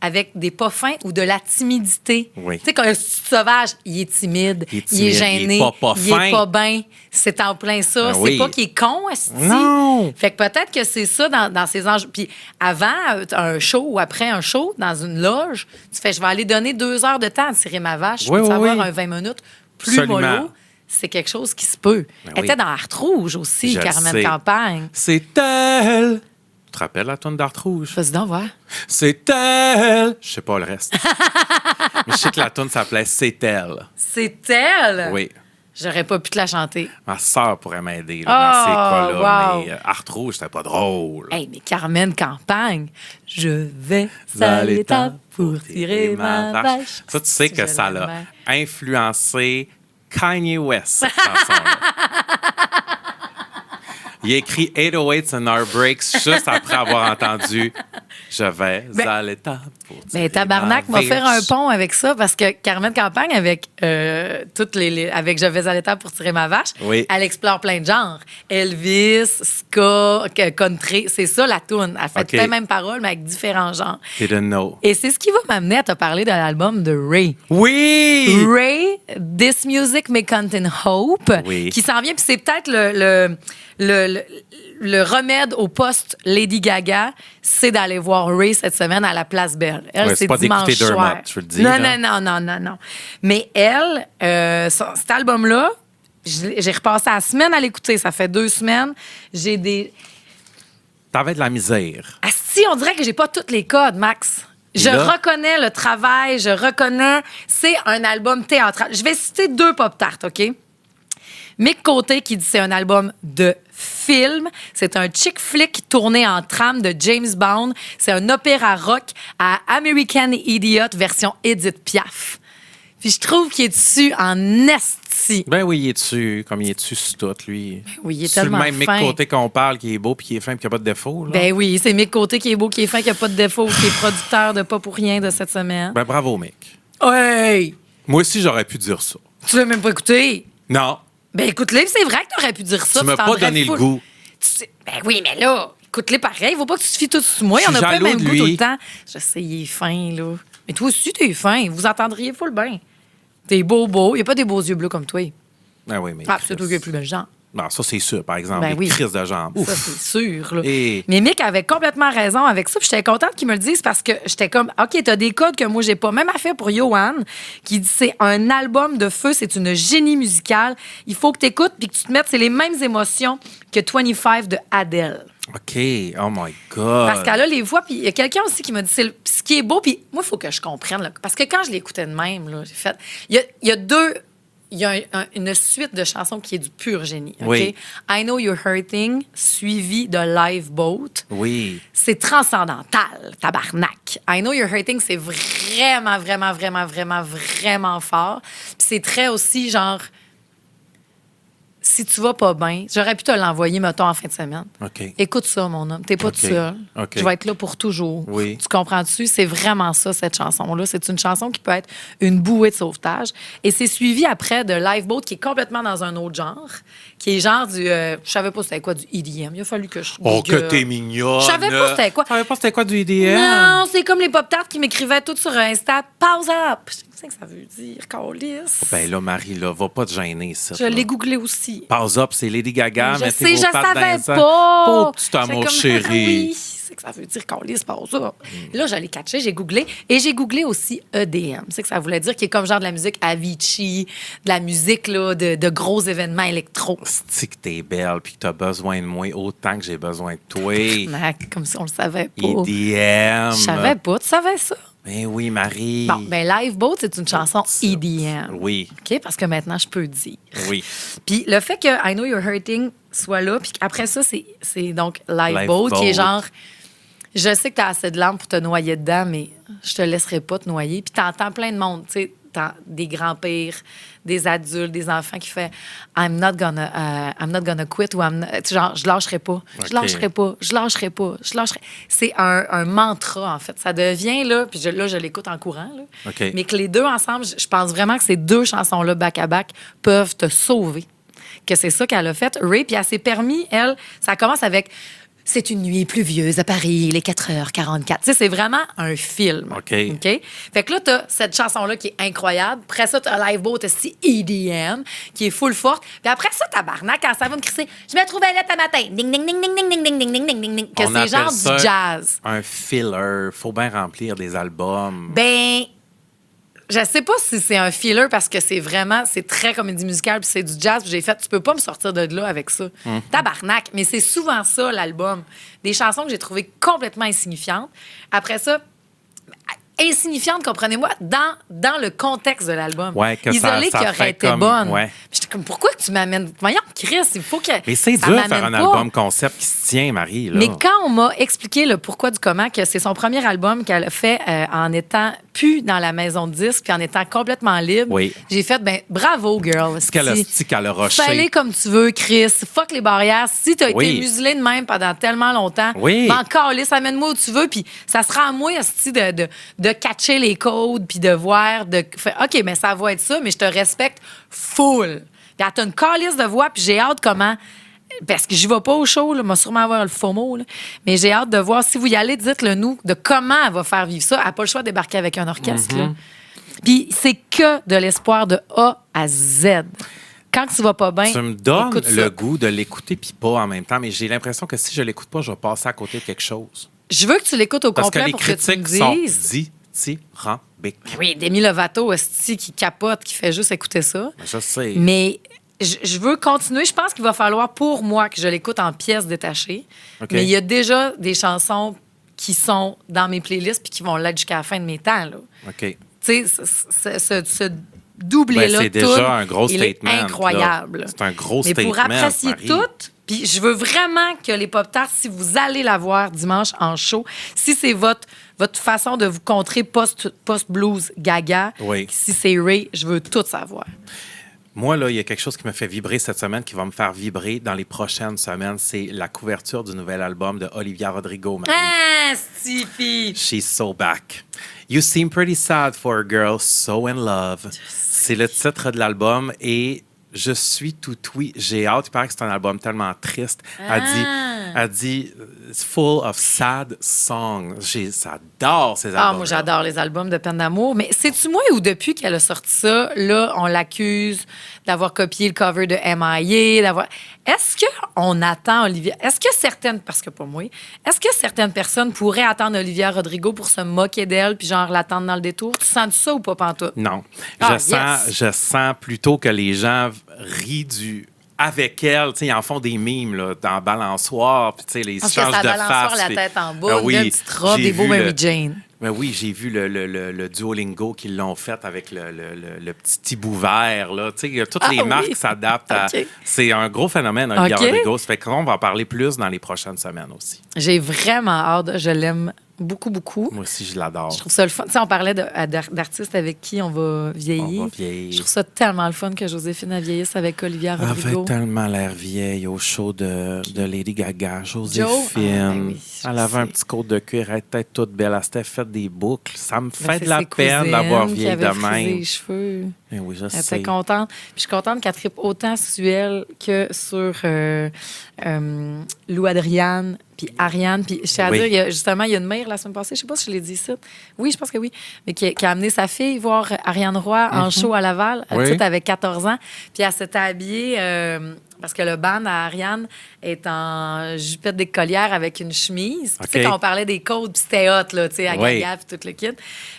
S3: avec des pas fins ou de la timidité.
S2: Oui.
S3: Tu sais, quand un sauvage, il est timide,
S2: Il est
S3: il est
S2: timide,
S3: gêné,
S2: il est pas
S3: il
S2: fin.
S3: est pas bien. C'est en plein ça.
S2: Ben
S3: C'est
S2: oui.
S3: pas qu'il est con, esti.
S2: Non!
S3: Fait que peut-être que c'est ça dans ces enjeux. Puis avant un show ou après un show, dans une loge, tu fais, je vais aller donner 2 heures de temps à tirer ma vache.
S2: Oui,
S3: Je peux
S2: oui,
S3: avoir
S2: oui.
S3: un 20 minutes plus
S2: Absolument.
S3: mollo. C'est quelque chose qui se peut.
S2: Ben
S3: Elle
S2: oui.
S3: était dans Art Rouge aussi,
S2: Je le
S3: Carmen
S2: sais.
S3: Campagne.
S2: C'est elle! Tu te rappelles la tourne d'Art Rouge?
S3: Vas-y donc voir.
S2: C'est elle! Je sais pas le reste. Mais je sais que la tourne s'appelait C'est elle.
S3: C'est elle!
S2: Oui.
S3: J'aurais pas pu te la chanter.
S2: Ma sœur pourrait m'aider là, dans ces cas-là.
S3: wow.
S2: Mais Art Rouge, c'était pas drôle.
S3: Hey, mais Carmen Campagne, je vais à l'étable pour tirer ma vache.
S2: Ça, tu sais
S3: Si
S2: que
S3: je
S2: ça
S3: l'aime
S2: l'a
S3: bien.
S2: influencé Kanye West, cette chanson-là. Il a écrit 808s and Heartbreaks juste après avoir entendu Je vais à l'étable pour tirer
S3: Ben, tabarnak
S2: ma
S3: m'a faire un
S2: vache.
S3: pont avec ça parce que Carmen Campagne, avec avec Je vais à l'étable pour tirer ma vache,
S2: Oui.
S3: elle explore plein de genres. Elvis, ska, country, c'est ça la toune. Elle fait
S2: OK.
S3: toutes les mêmes paroles, mais avec différents genres.
S2: Didn't know.
S3: Et c'est ce qui va m'amener à te parler de l'album de Ray.
S2: Oui!
S3: Ray, This Music May Contain Hope,
S2: Oui.
S3: qui s'en vient, puis c'est peut-être le remède au poste Lady Gaga, c'est d'aller voir Ray cette semaine à la Place Belle. Elle,
S2: Ouais, c'est pas
S3: dimanche
S2: d'écouter Dermot,
S3: soir.
S2: je veux le dire,
S3: Non,
S2: là.
S3: non. Mais elle, cet album-là, j'ai repassé la semaine à l'écouter. Ça fait 2 semaines. J'ai des...
S2: T'avais de la misère.
S3: Ah, si, on dirait que j'ai pas tous les codes, Max. Je
S2: là?
S3: reconnais le travail, je reconnais... C'est un album théâtral. Je vais citer 2 pop-tarts, OK? Mick Côté qui dit c'est un album de film. C'est un chick flick tourné en trame de James Bond. C'est un opéra rock à American Idiot version Edith Piaf. Puis je trouve qu'il est dessus en esti.
S2: Ben oui, il est dessus. Comme il est dessus sur tout, lui.
S3: Oui, il est
S2: c'est
S3: tellement
S2: le même Mick
S3: fin.
S2: Côté qu'on parle, qui est beau, puis qui est fin, puis qui n'a pas de défaut. Là.
S3: Ben oui, c'est Mick Côté qui est beau, qui est fin, qui a pas de défaut, qui est producteur de Pas pour rien de cette semaine.
S2: Ben bravo, Mick.
S3: Hey!
S2: Moi aussi, j'aurais pu dire ça.
S3: Tu l'as même pas écouté?
S2: Non.
S3: Ben écoute-les, c'est vrai que t'aurais pu dire ça.
S2: Tu m'as
S3: t'en
S2: pas
S3: aurais
S2: donné le
S3: full.
S2: goût.
S3: Ben oui, mais là, écoute-les pareil. Il faut pas que tu te fies tout sur moi. Il y en
S2: Je
S3: a
S2: suis
S3: pas le même
S2: jaloux de
S3: goût
S2: lui.
S3: tout le temps. Je sais, il est fin, là. Mais toi aussi, t'es fin. Vous entendriez full bien. T'es beau. Il n'y a pas des beaux yeux bleus comme toi.
S2: Ben oui, mais.
S3: Ah, c'est toi qui es plus belle genre.
S2: Non, ça, c'est sûr, par exemple.
S3: Ben
S2: les
S3: oui.
S2: crises de jambes. Ouf.
S3: Ça, c'est sûr. Là.
S2: Et-
S3: Mais Mick avait complètement raison avec ça. Puis j'étais contente qu'il me le dise parce que j'étais comme, OK, t'as des codes que moi, j'ai pas. Même affaire pour Yoann, qui dit c'est un album de feu, c'est une génie musicale. Il faut que t'écoutes puis que tu te mettes, c'est les mêmes émotions que 25 de Adele.
S2: OK. Oh my God.
S3: Parce qu'elle a les voix, puis il y a quelqu'un aussi qui m'a dit, ce qui est beau, puis moi, il faut que je comprenne. Là, parce que quand je l'écoutais de même, là, j'ai fait. Il y a deux. Il y a une suite de chansons qui est du pur génie. OK?
S2: Oui.
S3: I Know You're Hurting, suivi de Lifeboat.
S2: Oui.
S3: C'est transcendantal, tabarnak. I Know You're Hurting, c'est vraiment, vraiment, vraiment, vraiment, vraiment fort. Puis c'est très aussi genre. Si tu vas pas bien, j'aurais pu te l'envoyer, mettons, en fin de semaine.
S2: OK.
S3: Écoute ça, mon homme. T'es pas
S2: OK.
S3: tout seul.
S2: OK.
S3: Je vais être là pour toujours.
S2: Oui.
S3: Tu comprends-tu? C'est vraiment ça, cette chanson-là. C'est une chanson qui peut être une bouée de sauvetage. Et c'est suivi après de Lifeboat, qui est complètement dans un autre genre, qui est genre du... je savais pas c'était quoi, du EDM. Il a fallu que je...
S2: Oh, que t'es mignonne.
S3: Je savais pas c'était quoi.
S2: Je savais pas c'était quoi du EDM.
S3: Non, c'est comme les pop-tarts qui m'écrivaient tout sur Insta. Pause up. Je sais que ça veut dire, câlisse.
S2: Ben là, Marie, là, va pas te gêner, ça.
S3: Je l'ai googlé aussi.
S2: Pause up, c'est Lady Gaga.
S3: Je
S2: mettez
S3: sais,
S2: vos
S3: je
S2: pattes dans
S3: savais
S2: les airs.
S3: pas.
S2: Oh, petit
S3: J'étais
S2: amour
S3: comme,
S2: chéri.
S3: Oui, c'est que ça veut dire qu'on lise pas ça. Là, je l'ai catché, j'ai googlé. Et j'ai googlé aussi EDM. C'est que ça voulait dire qui est comme genre de la musique Avicii, de la musique là, de gros événements électro.
S2: C'est que t'es belle puis que t'as besoin de moi autant que j'ai besoin de toi.
S3: Comme si on le savait pas.
S2: EDM.
S3: Je savais pas, tu savais ça.
S2: Ben oui, Marie.
S3: Bon, ben Lifeboat, c'est une chanson EDM.
S2: Oui.
S3: OK? Parce que maintenant, je peux dire.
S2: Oui.
S3: Puis le fait que I Know You're Hurting soit là, puis après ça, c'est donc Lifeboat, qui est
S2: Lifeboat.
S3: genre, je sais que t'as assez de larmes pour te noyer dedans, mais je te laisserai pas te noyer. Puis t'entends plein de monde, tu sais, des grands-pères, des adultes, des enfants qui font I'm not gonna quit ou tu sais, genre je lâcherai pas, je
S2: OK.
S3: lâcherai pas, je lâcherai pas, je lâcherai. C'est un mantra en fait. Ça devient là, puis là je l'écoute en courant là.
S2: OK.
S3: Mais que les deux ensemble, je pense vraiment que ces deux chansons là back à back peuvent te sauver. Que c'est ça qu'elle a fait. Ray, puis elle s'est permis, elle, ça commence avec c'est une nuit pluvieuse à Paris, il est 4h44. Tu sais, c'est vraiment un film.
S2: OK.
S3: Fait que là, t'as cette chanson-là qui est incroyable. Après ça, t'as Lifeboat, c'est EDM, qui est full forte. Puis après ça, tabarnak, quand ça va me crisser, je me trouvais là ce matin. Ding, ding, ding, ding, ding, ding, ding, ding, ding, ding, ding, ding. Que
S2: On
S3: c'est
S2: appelle
S3: genre
S2: ça
S3: du jazz.
S2: Un filler. Faut bien remplir des albums.
S3: Ben, je sais pas si c'est un filler parce que c'est très comédie musicale puis c'est du jazz. Puis j'ai fait, tu peux pas me sortir de là avec ça. Tabarnak. Mais c'est souvent ça, l'album. Des chansons que j'ai trouvées complètement insignifiantes. Après ça, insignifiante, comprenez-moi, dans le contexte de l'album.
S2: Ouais, que
S3: Isolée
S2: ça
S3: qui aurait
S2: fait
S3: été
S2: comme-
S3: bonne.
S2: ouais.
S3: Puis j'étais comme, pourquoi tu m'amènes... Voyons, Chris, il faut que...
S2: Mais c'est
S3: ça
S2: dur de
S3: m'amène
S2: faire un
S3: pas.
S2: album concept qui se tient, Marie. Là.
S3: Mais quand on m'a expliqué le pourquoi du comment, que c'est son premier album qu'elle a fait en étant plus dans la maison de disques puis en étant complètement libre,
S2: Oui.
S3: j'ai fait, ben bravo, girl.
S2: Qu'elle a stick, qu'elle a rushé.
S3: Fallait comme tu veux, Chris. Fuck les barrières. Si t'as
S2: Oui.
S3: été muselé de même pendant tellement longtemps,
S2: Oui.
S3: ben encore, amène-moi où tu veux, puis ça sera à moi, esti, de catcher les codes, puis de voir, OK, mais ça va être ça, mais je te respecte full. Puis elle a une calice de voix, puis j'ai hâte comment... Parce que j'y vais pas au show, là, m'a sûrement avoir le FOMO, là. Mais j'ai hâte de voir, si vous y allez, dites-le nous, de comment elle va faire vivre ça. Elle n'a pas le choix de débarquer avec un orchestre, là. Puis c'est que de l'espoir de A à Z. Quand tu vas pas bien,
S2: Tu me donnes
S3: écoute
S2: le
S3: ça.
S2: goût de l'écouter puis pas en même temps, mais j'ai l'impression que si je l'écoute pas, je vais passer à côté de quelque chose.
S3: Je veux que tu l'écoutes au
S2: Parce que
S3: complet
S2: les
S3: pour que tu me
S2: critiques sont
S3: dises.
S2: dithyrambiques.
S3: Oui, Demi Lovato, esti, qui capote, qui fait juste écouter ça.
S2: Je sais.
S3: Mais je veux continuer. Je pense qu'il va falloir pour moi que je l'écoute en pièces détachées.
S2: OK.
S3: Mais il y a déjà des chansons qui sont dans mes playlists puis qui vont l'être jusqu'à la fin de mes temps. Là.
S2: OK.
S3: Tu sais, doublez-le
S2: c'est
S3: tout.
S2: déjà un gros
S3: Il est
S2: statement.
S3: incroyable.
S2: là. C'est un gros
S3: Mais
S2: statement.
S3: pour apprécier
S2: Marie.
S3: tout, puis je veux vraiment que les Pop-Tarts, si vous allez la voir dimanche en show, si c'est votre façon de vous contrer post-blues gaga,
S2: Oui.
S3: si c'est Ray, je veux tout savoir.
S2: Moi, là, il y a quelque chose qui me fait vibrer cette semaine, qui va me faire vibrer dans les prochaines semaines. C'est la couverture du nouvel album de Olivia Rodrigo. Marie.
S3: Ah, Stiffy!
S2: She's so back. You seem pretty sad for a girl so in love. C'est le titre de l'album et je suis tout oui. J'ai hâte. Il paraît que c'est un album tellement triste. Elle dit, it's full of sad songs. J'adore ces albums.
S3: Ah, moi, j'adore les albums de peine d'amour. Mais sais-tu, moi, ou depuis qu'elle a sorti ça, là, on l'accuse d'avoir copié le cover de M.I.A., d'avoir... Est-ce qu'on attend Olivia... Est-ce que certaines... Parce que pas moi. Est-ce que certaines personnes pourraient attendre Olivia Rodrigo pour se moquer d'elle puis genre l'attendre dans le détour? Tu sens ça ou pas pantoute?
S2: Non.
S3: Ah,
S2: Je sens plutôt que les gens rient avec elle, tu sais, ils en font des mimes là, dans Balançoire, puis tu sais, les
S3: Parce que
S2: changes
S3: ça
S2: de
S3: balançoire
S2: face.
S3: la
S2: puis-
S3: tête en bas,
S2: Ah
S3: une
S2: oui,
S3: belle petite robe,
S2: j'ai
S3: des beaux
S2: vu
S3: Mary Jane.
S2: Ben oui, j'ai vu le Duolingo qu'ils l'ont fait avec le petit hibou vert. Là. Tu sais, toutes les
S3: oui?
S2: marques s'adaptent à...
S3: OK.
S2: C'est un gros phénomène, Olivia
S3: OK.
S2: Rodrigo. Ça fait qu'on va en parler plus dans les prochaines semaines aussi.
S3: J'ai vraiment hâte. Je l'aime beaucoup, beaucoup.
S2: Moi aussi, je l'adore.
S3: Je trouve ça le fun. Tu sais, on parlait d'artistes avec qui on va vieillir.
S2: On va vieillir.
S3: Je trouve ça tellement le fun que Joséphine a vieillisse avec Olivia
S2: Elle
S3: Rodrigo.
S2: avait tellement l'air vieille au show de Lady Gaga, Joséphine.
S3: Ah, ben oui, je
S2: Elle avait
S3: sais.
S2: un petit côte de cuir, elle était toute belle. Elle s'était fait des boucles. Ça me
S3: Mais
S2: fait
S3: c'est
S2: de la
S3: ses
S2: peine
S3: cousines
S2: d'avoir
S3: qui
S2: vieilli de
S3: avaient frisé
S2: même.
S3: les cheveux.
S2: Eh oui, je
S3: Elle
S2: sais.
S3: était contente. Puis je suis contente qu'elle trippe autant sur elle que sur Lou Adriane puis Ariane. Puis je tiens à
S2: Oui.
S3: dire, il y a une mère la semaine passée, je sais pas si je l'ai dit ici. Oui, je pense que oui. Mais qui a amené sa fille voir Ariane Roy en show à Laval.
S2: Oui.
S3: Tu sais, avec 14 ans. Puis elle s'était habillée... parce que le band à Ariane est en jupette d'écolière avec une chemise. Puis, tu sais,
S2: OK.
S3: quand on parlait des codes, puis c'était hot, là, tu sais, à
S2: Oui.
S3: Gaga, puis tout le kit.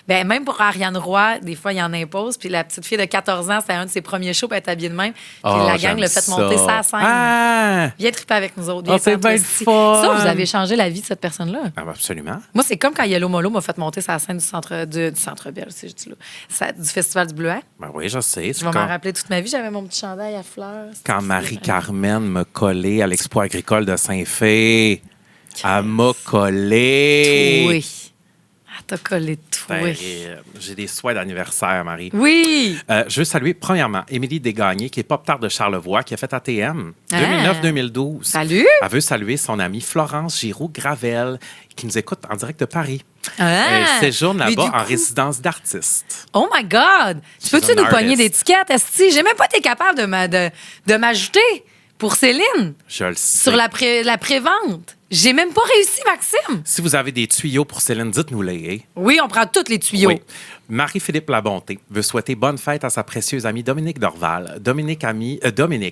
S3: Ben, même pour Ariane Roy, des fois, il en impose. Puis la petite fille de 14 ans, c'était un de ses premiers shows, puis elle est habillée de même. Puis
S2: Oh,
S3: la gang l'a fait
S2: j'aime
S3: monter
S2: ça.
S3: sa scène.
S2: Ah!
S3: Viens triper avec nous autres.
S2: Oh,
S3: Viens
S2: c'est
S3: faire
S2: bien
S3: toi
S2: le
S3: aussi.
S2: fun.
S3: Ça, vous avez changé la vie de cette personne-là.
S2: Ah, ben absolument.
S3: Moi, c'est comme quand Yellow Molo m'a fait monter sa scène du Centre Bell, si je dis là. Du Festival du Bleuet.
S2: Ben oui, je sais.
S3: Je vais m'en rappeler toute ma vie. J'avais mon petit chandail à fleurs.
S2: Quand Marie-Carmen me collait à l'Expo agricole de Saint-Fé, elle m'a collé.
S3: Oui. Ah, t'as collé tout. Oui.
S2: J'ai des souhaits d'anniversaire, Marie.
S3: Oui.
S2: Je veux saluer, premièrement, Émilie Desgagnés, qui est pop-tard de Charlevoix, qui a fait ATM
S3: Ah.
S2: 2009-2012.
S3: Salut.
S2: Elle veut saluer son amie Florence Giroux-Gravel, qui nous écoute en direct de Paris.
S3: Ah.
S2: Elle séjourne
S3: Mais
S2: là-bas
S3: du coup-
S2: en résidence d'artiste.
S3: Oh my God! Tu peux-tu
S2: un
S3: nous pogner
S2: artist.
S3: des tickets, Esti? J'ai même pas été capable de m'ajouter pour Céline
S2: Je le sais.
S3: sur la prévente. J'ai même pas réussi, Maxime.
S2: Si vous avez des tuyaux pour Céline, dites-nous-les. hein?
S3: Oui, on prend tous les tuyaux.
S2: Oui. Marie-Philippe Labonté veut souhaiter bonne fête à sa précieuse amie Dominique Dorval. Dominique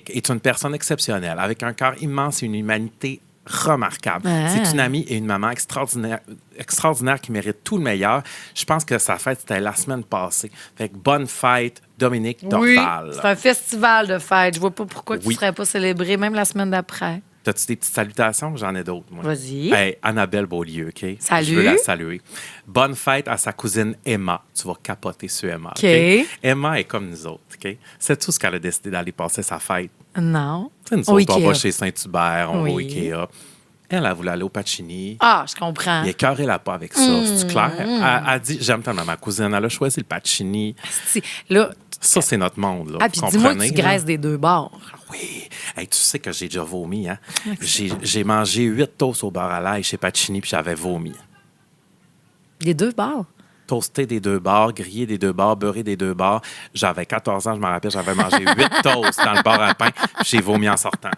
S2: est une personne exceptionnelle, avec un cœur immense et une humanité remarquable.
S3: Ah.
S2: C'est une amie et une maman extraordinaire qui mérite tout le meilleur. Je pense que sa fête, c'était la semaine passée. Fait que bonne fête, Dominique
S3: Oui,
S2: Dorval.
S3: c'est un festival de fête. Je vois pas pourquoi tu
S2: Oui.
S3: ne serais pas célébré, même la semaine d'après.
S2: T'as-tu des petites salutations? J'en ai d'autres, moi.
S3: Vas-y.
S2: Hey, Annabelle Beaulieu, OK?
S3: Salut.
S2: Je veux la saluer. Bonne fête à sa cousine Emma. Tu vas capoter sur Emma, OK?
S3: OK.
S2: Emma est comme nous autres, OK? C'est tout ce qu'elle a décidé d'aller passer sa fête.
S3: Non.
S2: Tu sais, nous
S3: Au
S2: autres, on
S3: Ikea.
S2: va chez Saint-Hubert, on va au
S3: Oui.
S2: Ikea. Elle voulu aller au Pacini.
S3: Ah, je comprends.
S2: Il écœuré la pas avec ça, c'est clair? Elle dit, j'aime tellement ma cousine. Elle a choisi le Pacini.
S3: Asti, là,
S2: Ça, c'est notre monde, là.
S3: ah,
S2: vous
S3: puis dis-moi que
S2: comprenez,
S3: tu
S2: là?
S3: graisses des deux bords.
S2: Oui. Hey, tu sais que j'ai déjà vomi, hein? J'ai mangé 8 toasts au beurre à l'ail chez Pacini, puis j'avais vomi.
S3: Des deux bords?
S2: Toasté des deux bords, grillé des deux bords, beurré des deux bords. J'avais 14 ans, je me rappelle, j'avais mangé 8 toasts dans le bar à pain, puis j'ai vomi en sortant.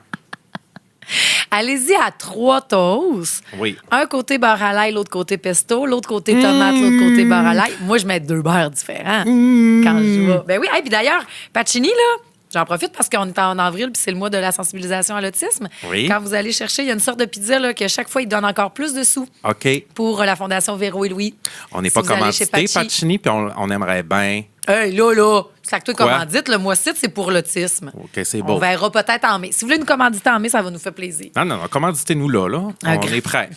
S3: Allez-y à 3 toasts.
S2: Oui.
S3: Un côté beurre à l'ail, l'autre côté pesto, l'autre côté tomate, l'autre côté beurre à l'ail. Moi, je mets 2 beurres différents quand je vais. Ben oui, hey, puis d'ailleurs, Pacini, là, j'en profite parce qu'on est en avril puis c'est le mois de la sensibilisation à l'autisme.
S2: Oui.
S3: Quand vous allez chercher, il y a une sorte de pizza là, que chaque fois, ils donnent encore plus de sous
S2: OK.
S3: pour la Fondation Véro et Louis.
S2: On n'est
S3: Si
S2: pas
S3: vous allez chez
S2: commandité, Pacini, puis on aimerait bien.
S3: Hey, là, Ça que toi,
S2: Quoi?
S3: commandite, le mois-ci, c'est pour l'autisme.
S2: OK, c'est
S3: On
S2: beau.
S3: verra peut-être en mai. Si vous voulez une commandite en mai, ça va nous faire plaisir.
S2: Non, commanditez-nous là. On est prêts.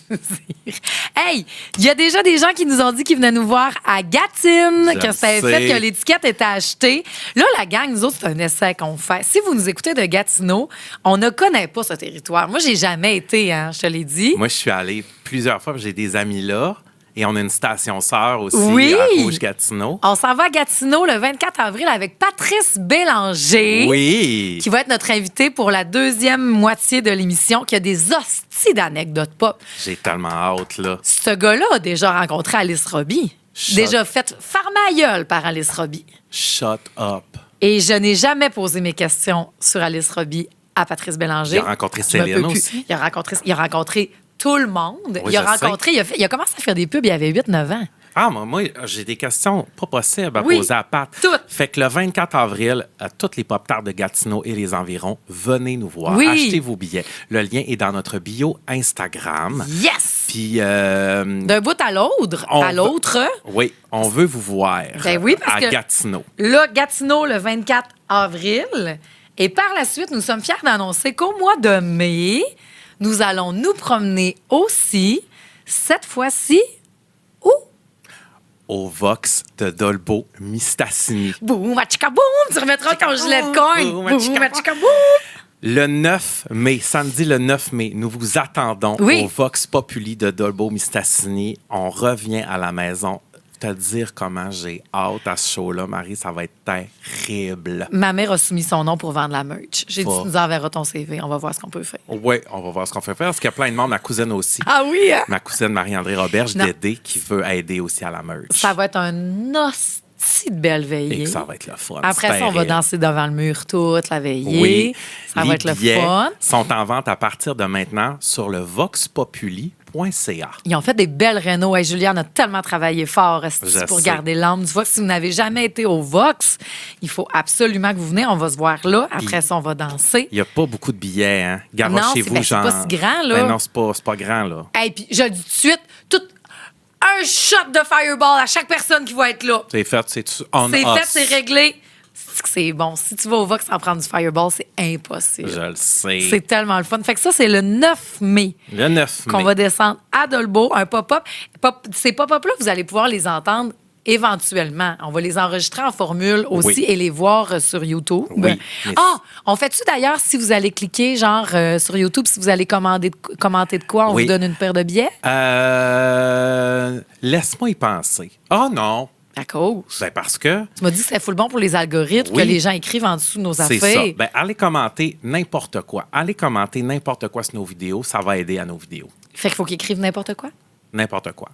S3: Hey, il y a déjà des gens qui nous ont dit qu'ils venaient nous voir à Gatineau,
S2: Je
S3: que c'était
S2: sais.
S3: fait, que l'étiquette était achetée. Là, la gang, nous autres, c'est un essai qu'on fait. Si vous nous écoutez de Gatineau, on ne connaît pas ce territoire. Moi, j'ai jamais été, hein, je te l'ai dit.
S2: Moi, je suis allé plusieurs fois, j'ai des amis là. Et on a une station sœur aussi
S3: Oui.
S2: à Rouge-Gatineau.
S3: On s'en va à Gatineau le 24 avril avec Patrice Bélanger.
S2: Oui.
S3: Qui va être notre invité pour la deuxième moitié de l'émission, qui a des hosties d'anecdotes pop.
S2: J'ai tellement hâte, là.
S3: Ce gars-là a déjà rencontré Alice Robbie. Déjà fait farmailleul par Alice Robbie.
S2: Shut up.
S3: Et je n'ai jamais posé mes questions sur Alice Robbie à Patrice Bélanger.
S2: Il a rencontré
S3: Je me
S2: Céline
S3: peux plus.
S2: aussi.
S3: Il a rencontré tout le monde.
S2: Oui,
S3: il a
S2: je sais.
S3: rencontré, il a commencé à faire des pubs, il avait 8-9 ans.
S2: Ah, moi, j'ai des questions pas possibles à
S3: Oui,
S2: poser à Pat.
S3: toutes.
S2: Fait que le 24 avril, à toutes les pop-tarts de Gatineau et les environs, venez nous voir.
S3: Oui.
S2: Achetez vos billets. Le lien est dans notre bio Instagram.
S3: Yes!
S2: Puis,
S3: D'un bout à l'autre,
S2: oui, on veut vous voir
S3: Ben oui, parce
S2: à
S3: que-
S2: Gatineau.
S3: là, Gatineau, le 24 avril. Et par la suite, nous sommes fiers d'annoncer qu'au mois de mai, nous allons nous promener aussi, cette fois-ci, où?
S2: Au Vox de Dolbeau-Mistassini.
S3: Boum, machika boum! Tu remettras ton gilet de cogne.
S2: Boum,
S3: Boum, machika boum!
S2: Le 9 mai, samedi le 9 mai, nous vous attendons
S3: Oui.
S2: au Vox Populi de Dolbeau-Mistassini. On revient à la maison. Te dire comment j'ai hâte à ce show-là, Marie, ça va être terrible.
S3: Ma mère a soumis son nom pour vendre la merch. J'ai dit,
S2: Pas.
S3: tu nous enverras ton CV. On va voir ce qu'on peut faire.
S2: Oui, on va voir ce qu'on fait faire, parce qu'il y a plein de monde, ma cousine aussi.
S3: Ah oui, hein?
S2: Ma cousine Marie-André Roberge
S3: Non.
S2: d'aider qui veut aider aussi à la merch.
S3: Ça va être un hostie de belle veillée.
S2: Et que ça va être le fun.
S3: Après
S2: c'est
S3: ça, on va
S2: terrible.
S3: danser devant le mur toute la veillée.
S2: Oui.
S3: Ça
S2: Les
S3: va être le
S2: billets
S3: fun.
S2: sont en vente à partir de maintenant sur le voxpopuli.ca.
S3: Ils ont fait des belles rénaux. Hey, Juliane a tellement travaillé fort
S2: Je
S3: pour
S2: sais.
S3: garder l'âme du Vox. Si vous n'avez jamais été au Vox, il faut absolument que vous venez. On va se voir là. Après ça, on va danser.
S2: Il n'y a pas beaucoup de billets, hein?
S3: Non,
S2: Garochez-vous,
S3: c'est
S2: genre.
S3: pas si grand, là.
S2: Ben non, c'est pas grand, là.
S3: Et puis, je le dis tout de suite, un shot de Fireball à chaque personne qui va être là.
S2: C'est fait, c'est on
S3: C'est
S2: us.
S3: fait, c'est réglé. C'est bon. Si tu vas au Vox sans prendre du Fireball, c'est impossible.
S2: Je le sais.
S3: C'est tellement le fun. Fait que ça, c'est le 9 mai.
S2: Le 9 mai.
S3: Qu'on va descendre à Dolbeau, un pop-up. Ces pop-up-là, vous allez pouvoir les entendre éventuellement. On va les enregistrer en formule aussi
S2: Oui.
S3: et les voir sur YouTube.
S2: Oui, mais-
S3: On fait-tu d'ailleurs, si vous allez cliquer, genre sur YouTube, si vous allez commenter de quoi, on
S2: Oui.
S3: vous donne une paire de billets?
S2: Laisse-moi y penser. Ah non.
S3: À cause.
S2: Ben parce que
S3: Tu m'as dit que c'était full bon pour les algorithmes,
S2: Oui.
S3: que les gens écrivent en dessous de nos
S2: c'est ça.
S3: affaires.
S2: Ben, allez commenter n'importe quoi. Allez commenter n'importe quoi sur nos vidéos. Ça va aider à nos vidéos.
S3: Fait qu'il faut qu'ils écrivent n'importe quoi?
S2: N'importe quoi.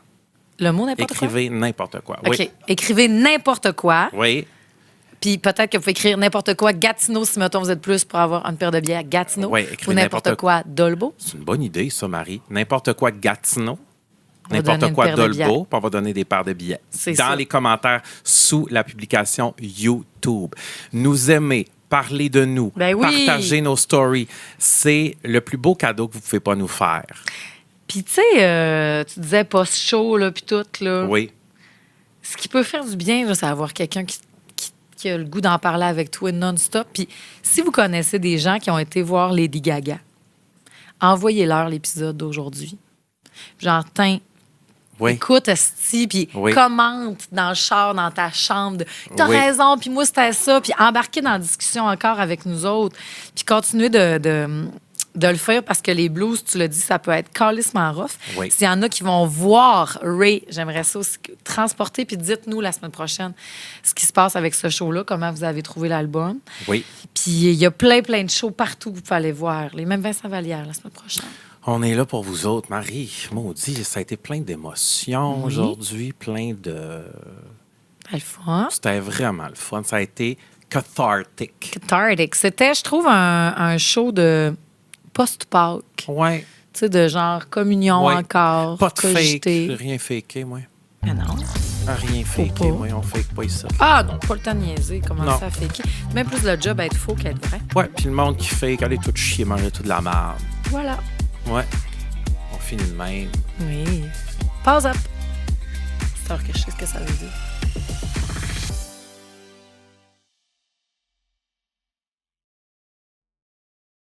S3: Le mot n'importe
S2: Écrivez n'importe quoi.
S3: quoi? OK.
S2: Oui.
S3: Écrivez n'importe quoi.
S2: Oui.
S3: Puis peut-être que vous pouvez écrire n'importe quoi Gatineau, si mettons vous êtes plus pour avoir une paire de billets à Gatineau.
S2: Ouais, écrivez
S3: ou n'importe
S2: n'importe
S3: quoi Dolbeau.
S2: C'est une bonne idée, ça, Marie. N'importe quoi Gatineau.
S3: On va donner
S2: N'importe
S3: une
S2: quoi
S3: paire de billets.
S2: Dolbeau, puis on va donner des paires de billets.
S3: C'est
S2: Dans
S3: ça.
S2: les commentaires sous la publication YouTube. Nous aimer, parler de nous,
S3: Ben oui.
S2: partager nos stories. C'est le plus beau cadeau que vous ne pouvez pas nous faire.
S3: Puis tu sais, tu disais post-show, là, puis tout, là.
S2: Oui.
S3: Ce qui peut faire du bien, là, c'est avoir quelqu'un qui a le goût d'en parler avec toi non-stop. Puis si vous connaissez des gens qui ont été voir Lady Gaga, envoyez-leur l'épisode d'aujourd'hui. Genre, tiens,
S2: Oui.
S3: écoute, esti, puis
S2: Oui.
S3: commente dans le char, dans ta chambre. T'as
S2: Oui.
S3: raison, puis moi, c'était ça. Puis embarquer dans la discussion encore avec nous autres. Puis continuer de le faire parce que les blues, tu l'as dit, ça peut être calissement rough.
S2: Oui.
S3: S'il y en a qui vont voir Ray, j'aimerais ça aussi transporter. Puis dites-nous la semaine prochaine ce qui se passe avec ce show-là, comment vous avez trouvé l'album.
S2: Oui.
S3: Puis il y a plein de shows partout que vous pouvez aller voir. Les mêmes Vincent Vallière la semaine prochaine.
S2: On est là pour vous autres, Marie. Maudit, ça a été plein d'émotions aujourd'hui, plein de...
S3: Ben, le fun.
S2: C'était vraiment le fun. Ça a été cathartic.
S3: Cathartic. C'était, je trouve, un show de post-Pâques.
S2: Ouais.
S3: Tu sais, de genre communion
S2: Ouais.
S3: encore.
S2: Pas de fake.
S3: cogité.
S2: J'ai rien faké, moi.
S3: Mais non.
S2: Rien
S3: Faut
S2: faké,
S3: pas.
S2: moi. On fake pas ça.
S3: Ah non, pas le temps de niaiser. Comment
S2: Non.
S3: ça fait qui? Même plus le job à être faux qu'être vrai.
S2: Ouais, puis le monde qui fake, allez tout chier, manger tout de la merde.
S3: Voilà.
S2: Ouais. On finit de même.
S3: Oui. Pause up. C'est alors que je sais ce que ça veut dire.